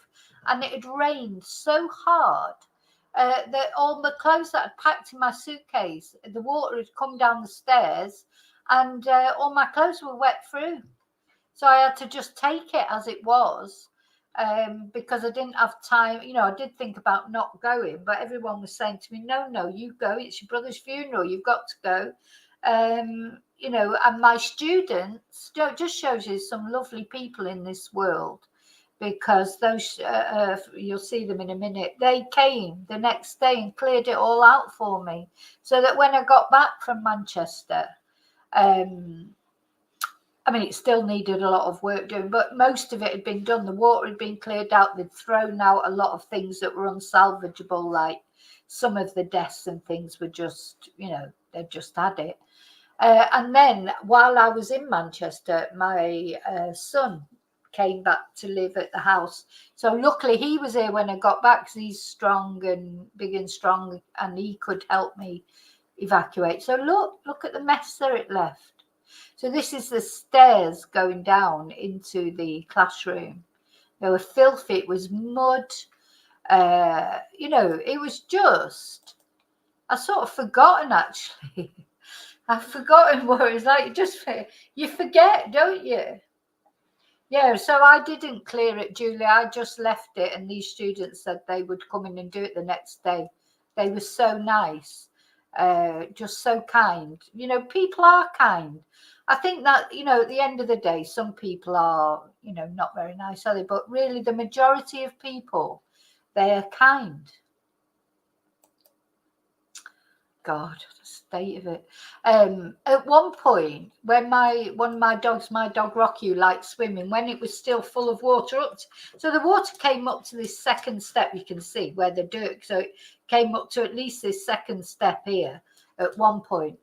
And it had rained so hard that all the clothes that I'd packed in my suitcase, the water had come down the stairs, and all my clothes were wet through. So I had to just take it as it was, because I didn't have time. You know, I did think about not going, but everyone was saying to me, no, you go. It's your brother's funeral. You've got to go. You know, and my students, just shows you some lovely people in this world. Because those, you'll see them in a minute, they came the next day and cleared it all out for me. So that when I got back from Manchester, I mean, it still needed a lot of work doing, but most of it had been done. The water had been cleared out. They'd thrown out a lot of things that were unsalvageable, like some of the desks and things were just, you know, they'd just had it. And then while I was in Manchester, my son came back to live at the house. So luckily he was here when I got back, because he's strong and big and strong, and he could help me evacuate. So look at the mess that it left. So this is the stairs going down into the classroom. They were filthy. It was mud. You know, it was just, I sort of forgotten, actually. I've forgotten what it was like. You forget, don't you? Yeah, so I didn't clear it, Julia. I just left it, and these students said they would come in and do it the next day. They were so nice, just so kind. You know, people are kind. I think that, you know, at the end of the day, some people are, you know, not very nice, are they? But really, the majority of people, they are kind. God, the state of it. At one point, when one of my dogs, my dog Rocky, liked swimming, when it was still full of water so the water came up to this second step, you can see where the dirt, so it came up to at least this second step here at one point.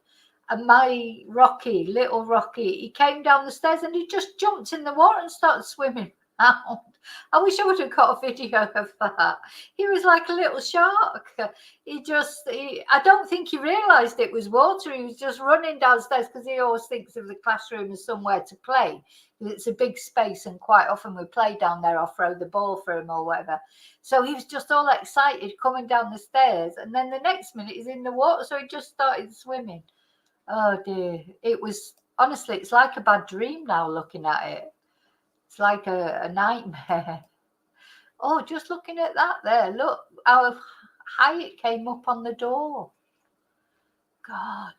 And my Rocky, little Rocky, he came down the stairs and he just jumped in the water and started swimming around. I wish I would have got a video of that. He was like a little shark. I don't think he realised it was water. He was just running downstairs, because he always thinks of the classroom as somewhere to play. It's a big space, and quite often we play down there. I'll throw the ball for him or whatever. So he was just all excited coming down the stairs, and then the next minute he's in the water, so he just started swimming. Oh dear. It was, honestly, it's like a bad dream now looking at it. It's like a nightmare. Oh, just looking at that there. Look how high it came up on the door. God.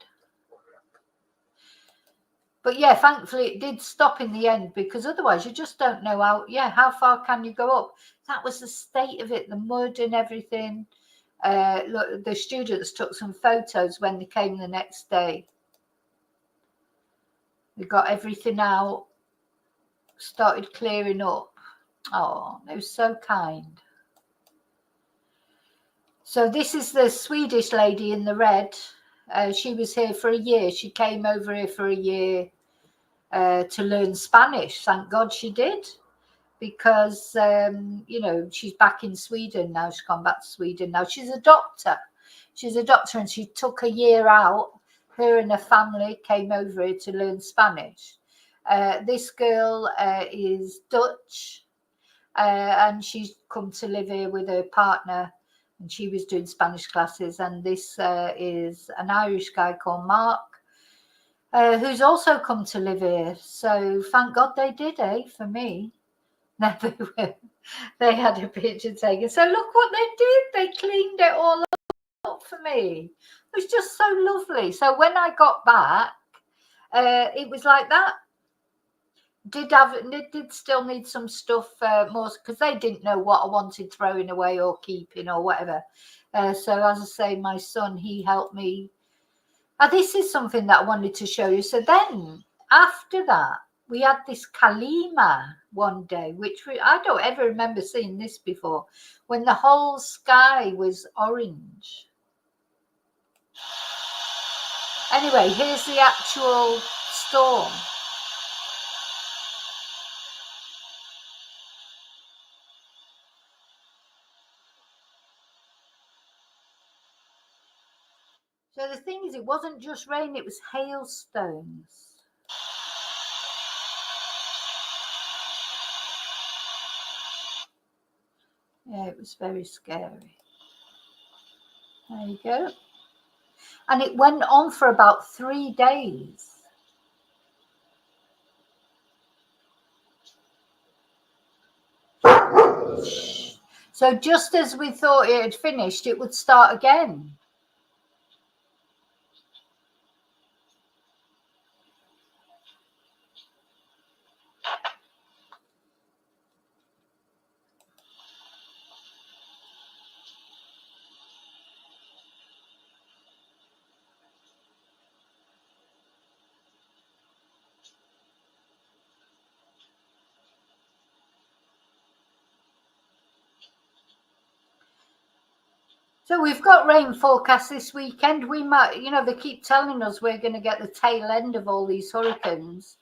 But yeah, thankfully it did stop in the end, because otherwise you just don't know how far can you go up. That was the state of it, the mud and everything. Look, the students took some photos when they came the next day. They got everything out, started clearing up. Oh, they were so kind. So this is the Swedish lady in the red. She was here for a year. She came over here for a year to learn Spanish. Thank God she did, because, you know, she's back in Sweden now. She's gone back to Sweden now. She's a doctor. She's a doctor, and she took a year out. Her and her family came over here to learn Spanish. This girl is Dutch, and she's come to live here with her partner, and she was doing Spanish classes. And this is an Irish guy called Mark, who's also come to live here. So thank God they did, for me. Now they had a picture taken. So look what they did. They cleaned it all up for me. It was just so lovely. So when I got back, it was like that. Did still need some stuff more, because they didn't know what I wanted throwing away or keeping or whatever. So as I say, my son, he helped me. This is something that I wanted to show you. So then after that, we had this Kalima one day, which I don't ever remember seeing this before, when the whole sky was orange. Anyway, here's the actual storm. So the thing is, it wasn't just rain, it was hailstones. Yeah, it was very scary. There you go. And it went on for about 3 days. So just as we thought it had finished, it would start again. So we've got rain forecast this weekend. We might, you know, they keep telling us we're going to get the tail end of all these hurricanes.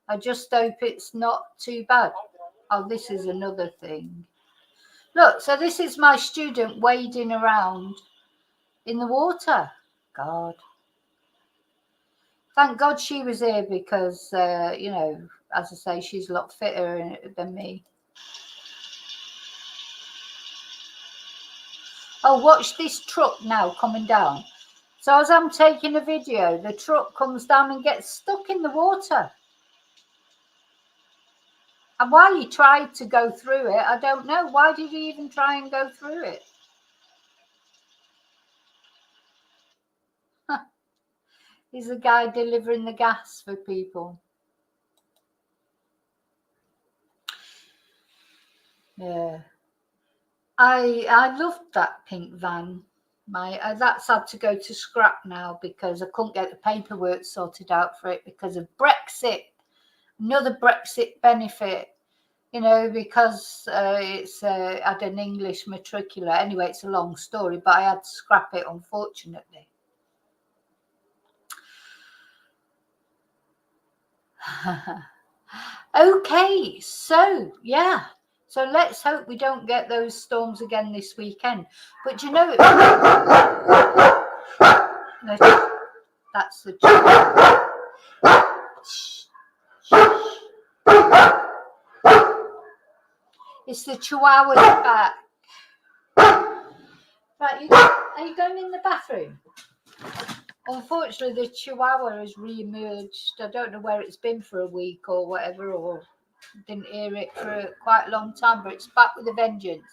I just hope it's not too bad. Oh, this is another thing. Look, so this is my student wading around in the water. God. Thank God she was here, because, you know, as I say, she's a lot fitter than me. Oh, watch this truck now coming down. So as I'm taking a video, the truck comes down and gets stuck in the water. And why he tried to go through it, I don't know. Why did he even try and go through it? He's a guy delivering the gas for people. Yeah. I loved that pink van. That's had to go to scrap now, because I couldn't get the paperwork sorted out for it because of Brexit. Another Brexit benefit, you know, because it's had an English matricular. Anyway, it's a long story, but I had to scrap it, unfortunately. Okay, so yeah. So let's hope we don't get those storms again this weekend. But you know, that's the it's the Chihuahua's back. Right, are you going in the bathroom? Unfortunately, the Chihuahua has re-emerged. I don't know where it's been for a week or whatever, or didn't hear it for quite a long time, but it's back with a vengeance.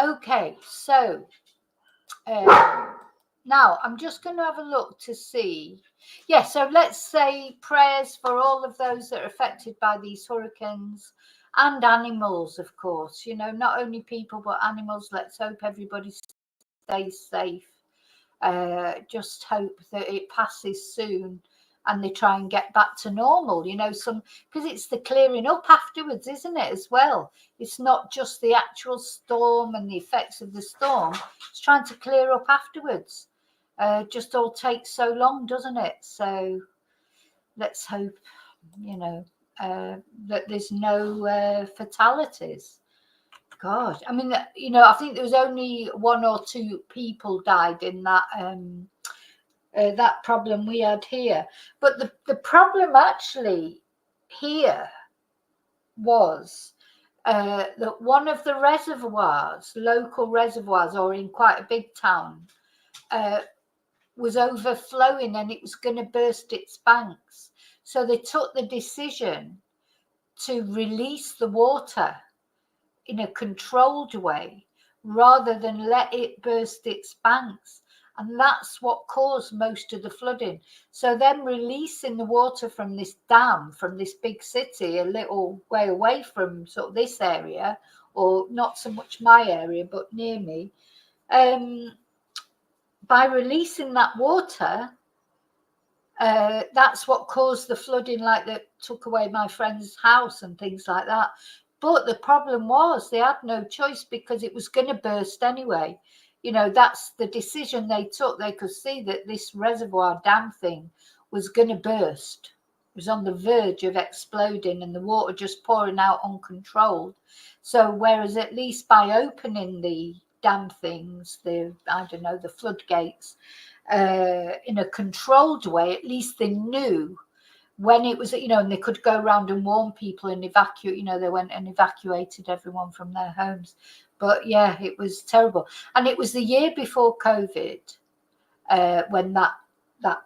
Okay, so Now, I'm just going to have a look to see. Yeah, so let's say prayers for all of those that are affected by these hurricanes and animals, of course. You know, not only people, but animals. Let's hope everybody stays safe. Just hope that it passes soon and they try and get back to normal, you know, because it's the clearing up afterwards, isn't it, as well? It's not just the actual storm and the effects of the storm, it's trying to clear up afterwards. Just all takes so long, doesn't it? So let's hope, you know, that there's no fatalities. God, I mean, you know, I think there was only 1 or 2 people died in that that problem we had here. But the problem actually here was that one of the reservoirs, local reservoirs, or in quite a big town, was overflowing and it was going to burst its banks. So they took the decision to release the water in a controlled way rather than let it burst its banks. And that's what caused most of the flooding. So them releasing the water from this dam, from this big city, a little way away from sort of this area, or not so much my area, but near me, by releasing that water, that's what caused the flooding, like that took away my friend's house and things like that. But the problem was they had no choice because it was going to burst anyway. You know, that's the decision they took. They could see that this reservoir dam thing was going to burst. It was on the verge of exploding and the water just pouring out uncontrolled. So whereas at least by opening the dam things, the floodgates, in a controlled way, at least they knew when it was, you know, and they could go around and warn people and evacuate, you know, they went and evacuated everyone from their homes. But yeah, it was terrible. And it was the year before COVID when that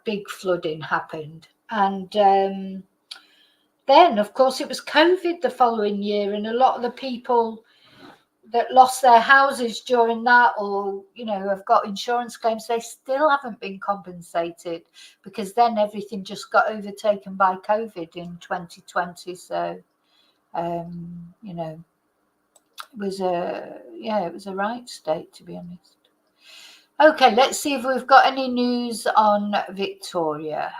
big flooding happened. And then, of course, it was COVID the following year, and a lot of the people that lost their houses during that, or, you know, have got insurance claims, they still haven't been compensated because then everything just got overtaken by COVID in 2020. So, you know, it was a right state, to be honest. Okay, let's see if we've got any news on Victoria.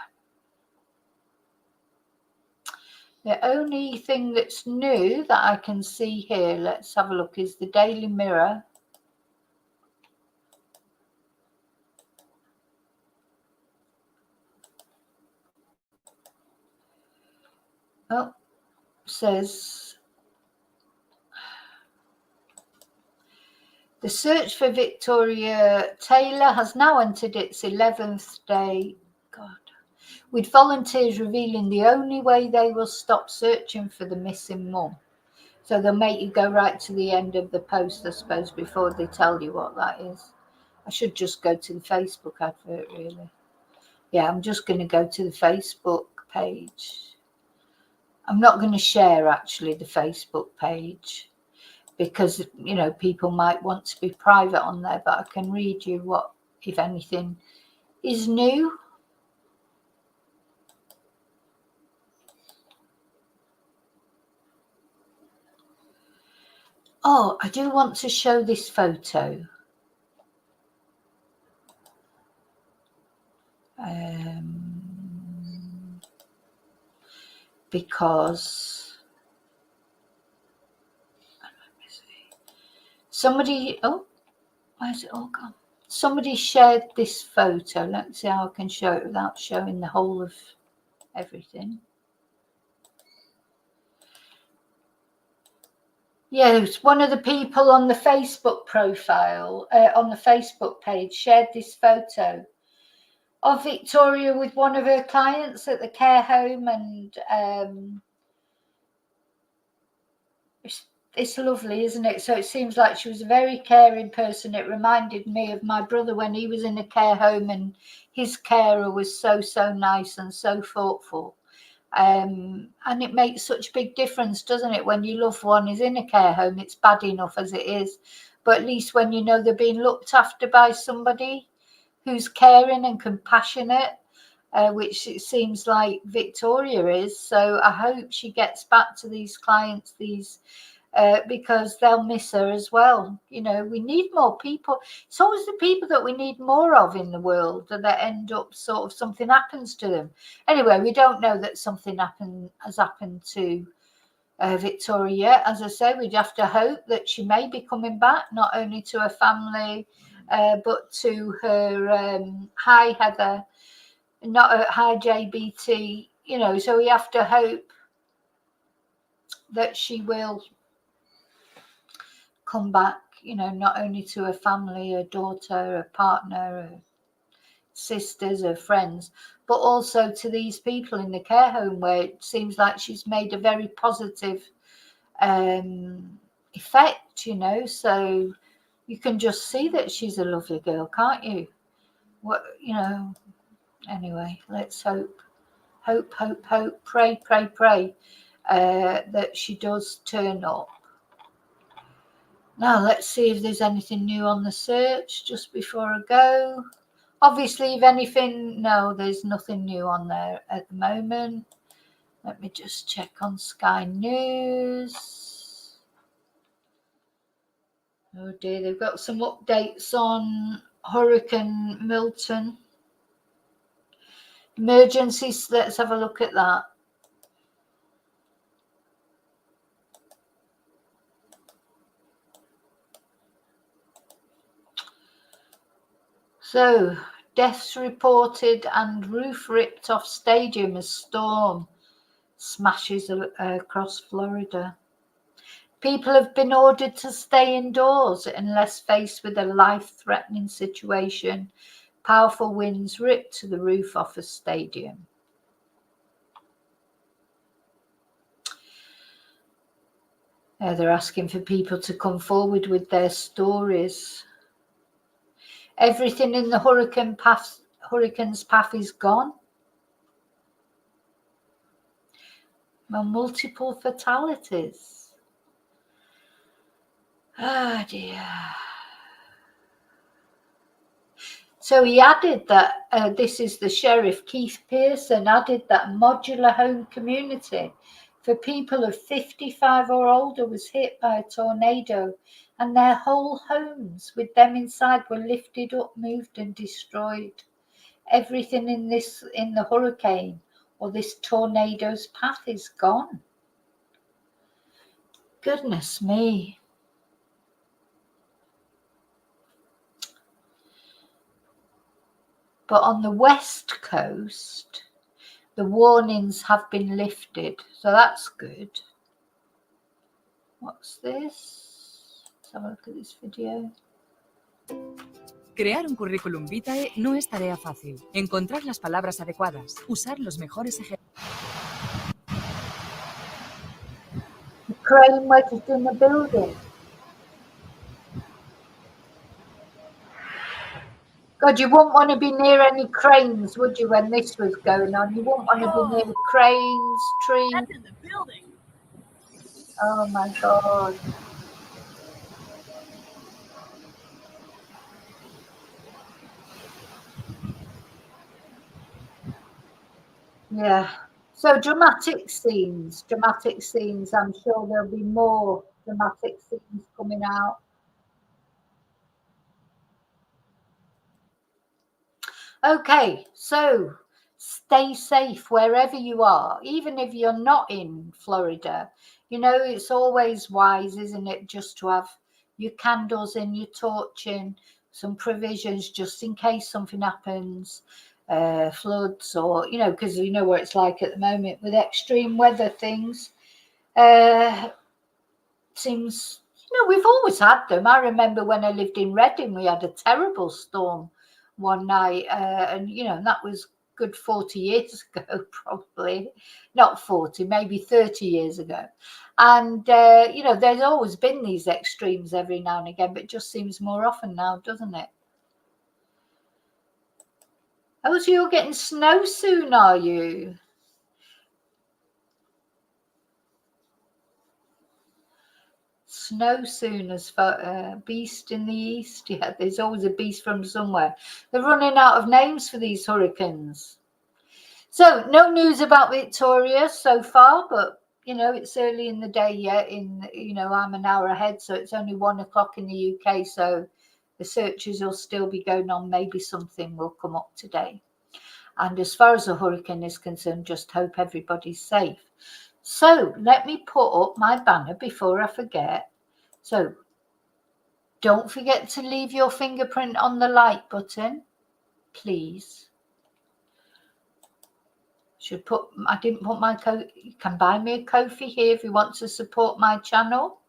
The only thing that's new that I can see here, let's have a look, is the Daily Mirror. Oh, says the search for Victoria Taylor has now entered its 11th day. God. With volunteers revealing the only way they will stop searching for the missing mum. So they'll make you go right to the end of the post, I suppose, before they tell you what that is. I should just go to the Facebook advert, really. Yeah, I'm just going to go to the Facebook page. I'm not going to share, actually, the Facebook page because, you know, people might want to be private on there, but I can read you what, if anything, is new. Oh, I do want to show this photo. Because somebody, oh, where's it all gone? Somebody shared this photo. Let's see how I can show it without showing the whole of everything. Yes, one of the people on the Facebook profile, on the Facebook page, shared this photo of Victoria with one of her clients at the care home, and it's lovely, isn't it? So it seems like she was a very caring person. It reminded me of my brother when he was in a care home, and his carer was so nice and so thoughtful. And it makes such a big difference, doesn't it, when your loved one is in a care home? It's bad enough as it is, but at least when you know they're being looked after by somebody, who's caring and compassionate, which it seems like Victoria is. So I hope she gets back to these clients, because they'll miss her as well. You know, we need more people. It's always the people that we need more of in the world that end up sort of something happens to them. Anyway, we don't know that something has happened to Victoria yet. As I say, we'd have to hope that she may be coming back, not only to her family, but to her hi Heather, not hi JBT, you know. So we have to hope that she will come back, you know, not only to her family, her daughter, her partner, her sisters, her friends, but also to these people in the care home, where it seems like she's made a very positive effect, you know. So you can just see that she's a lovely girl, can't you? What, you know. Anyway, let's hope, pray that she does turn up. Now let's see if there's anything new on the search just before I go. Obviously, if anything, no, there's nothing new on there at the moment. Let me just check on Sky News. Oh dear, they've got some updates on Hurricane Milton. Emergencies, let's have a look at that. So, deaths reported and roof ripped off stadium as storm smashes across Florida. People have been ordered to stay indoors unless faced with a life-threatening situation. Powerful winds ripped to the roof off a stadium. They're asking for people to come forward with their stories. Everything in the hurricane's path is gone. Well, multiple fatalities. Oh dear. So he added that, this is the Sheriff Keith Pearson, added that modular home community for people of 55 or older was hit by a tornado, and their whole homes with them inside were lifted up, moved and destroyed. Everything in the hurricane or this tornado's path is gone. Goodness me. But on the west coast, the warnings have been lifted, so that's good. What's this? Let's have a look at this video. Crear un currículum vitae no es tarea fácil. Encontrar las palabras adecuadas, usar los mejores ejemplos. The crane wedged in the building. God, you wouldn't want to be near any cranes, would you, when this was going on? You wouldn't want to be near cranes, trees. That's in the building. Oh my God. Yeah. So dramatic scenes. I'm sure there'll be more dramatic scenes coming out. Okay, so stay safe wherever you are, even if you're not in Florida. You know, it's always wise, isn't it, just to have your candles in, your torch in, some provisions just in case something happens, floods, or, you know, because you know what it's like at the moment with extreme weather things. Seems, you know, we've always had them. I remember when I lived in Reading, we had a terrible storm one night, and you know, that was good 40 years ago, probably not 40, maybe 30 years ago. And you know, there's always been these extremes every now and again, but it just seems more often now, doesn't it? Oh, so you're getting snow soon, are you? snow soon as for beast in the east. Yeah, there's always a beast from somewhere. They're running out of names for these hurricanes. So no news about Victoria so far, but you know, it's early in the day yet. I'm an hour ahead, so it's only 1 o'clock in the UK. So the searches will still be going on. Maybe something will come up today. And as far as the hurricane is concerned, just hope everybody's safe. So let me put up my banner before I forget. So don't forget to leave your fingerprint on the like button, please. I didn't put my code. You can buy me a Ko-fi here if you want to support my channel.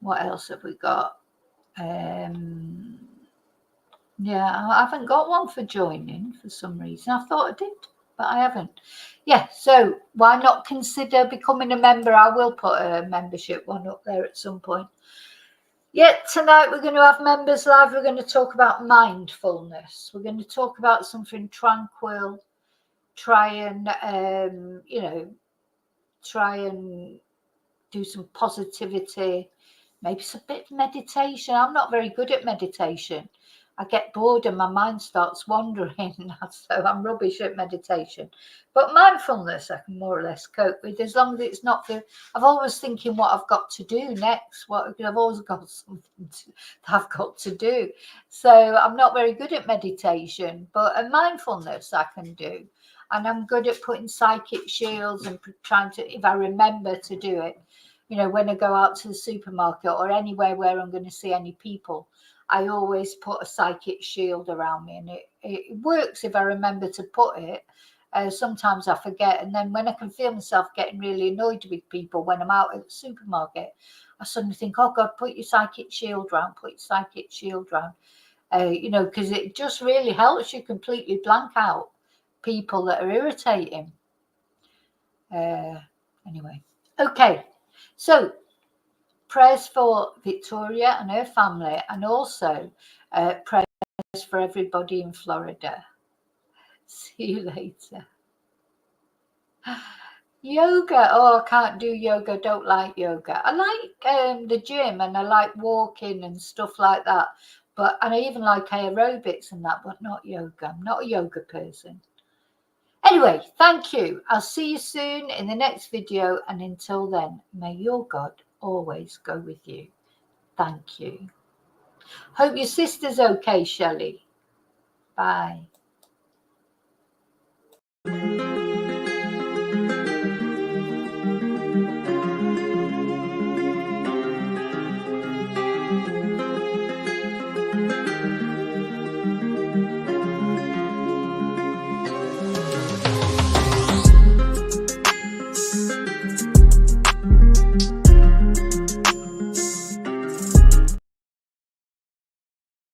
What else have we got? Yeah, I haven't got one for joining for some reason. I thought I did, but I haven't. Yeah, so why not consider becoming a member? I will put a membership one up there at some point. Yeah, tonight we're going to have members live. We're going to talk about mindfulness. We're going to talk about something tranquil. Try and, try and do some positivity. Maybe some bit of meditation. I'm not very good at meditation. I get bored and my mind starts wandering. So I'm rubbish at meditation. But mindfulness, I can more or less cope with, as long as it's not for. I'm always thinking what I've got to do next. I've always got something I've got to do. So I'm not very good at meditation, but a mindfulness I can do. And I'm good at putting psychic shields and trying to, if I remember to do it, when I go out to the supermarket or anywhere where I'm going to see any people, I always put a psychic shield around me, and it works if I remember to put it. Sometimes I forget, and then when I can feel myself getting really annoyed with people when I'm out at the supermarket, I suddenly think, oh God, put your psychic shield round, because it just really helps you completely blank out people that are irritating. Anyway, okay, so prayers for Victoria and her family, and also prayers for everybody in Florida. See you later. Yoga. Oh, I can't do yoga. Don't like yoga. I like the gym, and I like walking and stuff like that. And I even like aerobics and that, but not yoga. I'm not a yoga person. Anyway, thank you. I'll see you soon in the next video. And until then, may your God always go with you. Thank you. Hope your sister's okay, Shelley. Bye.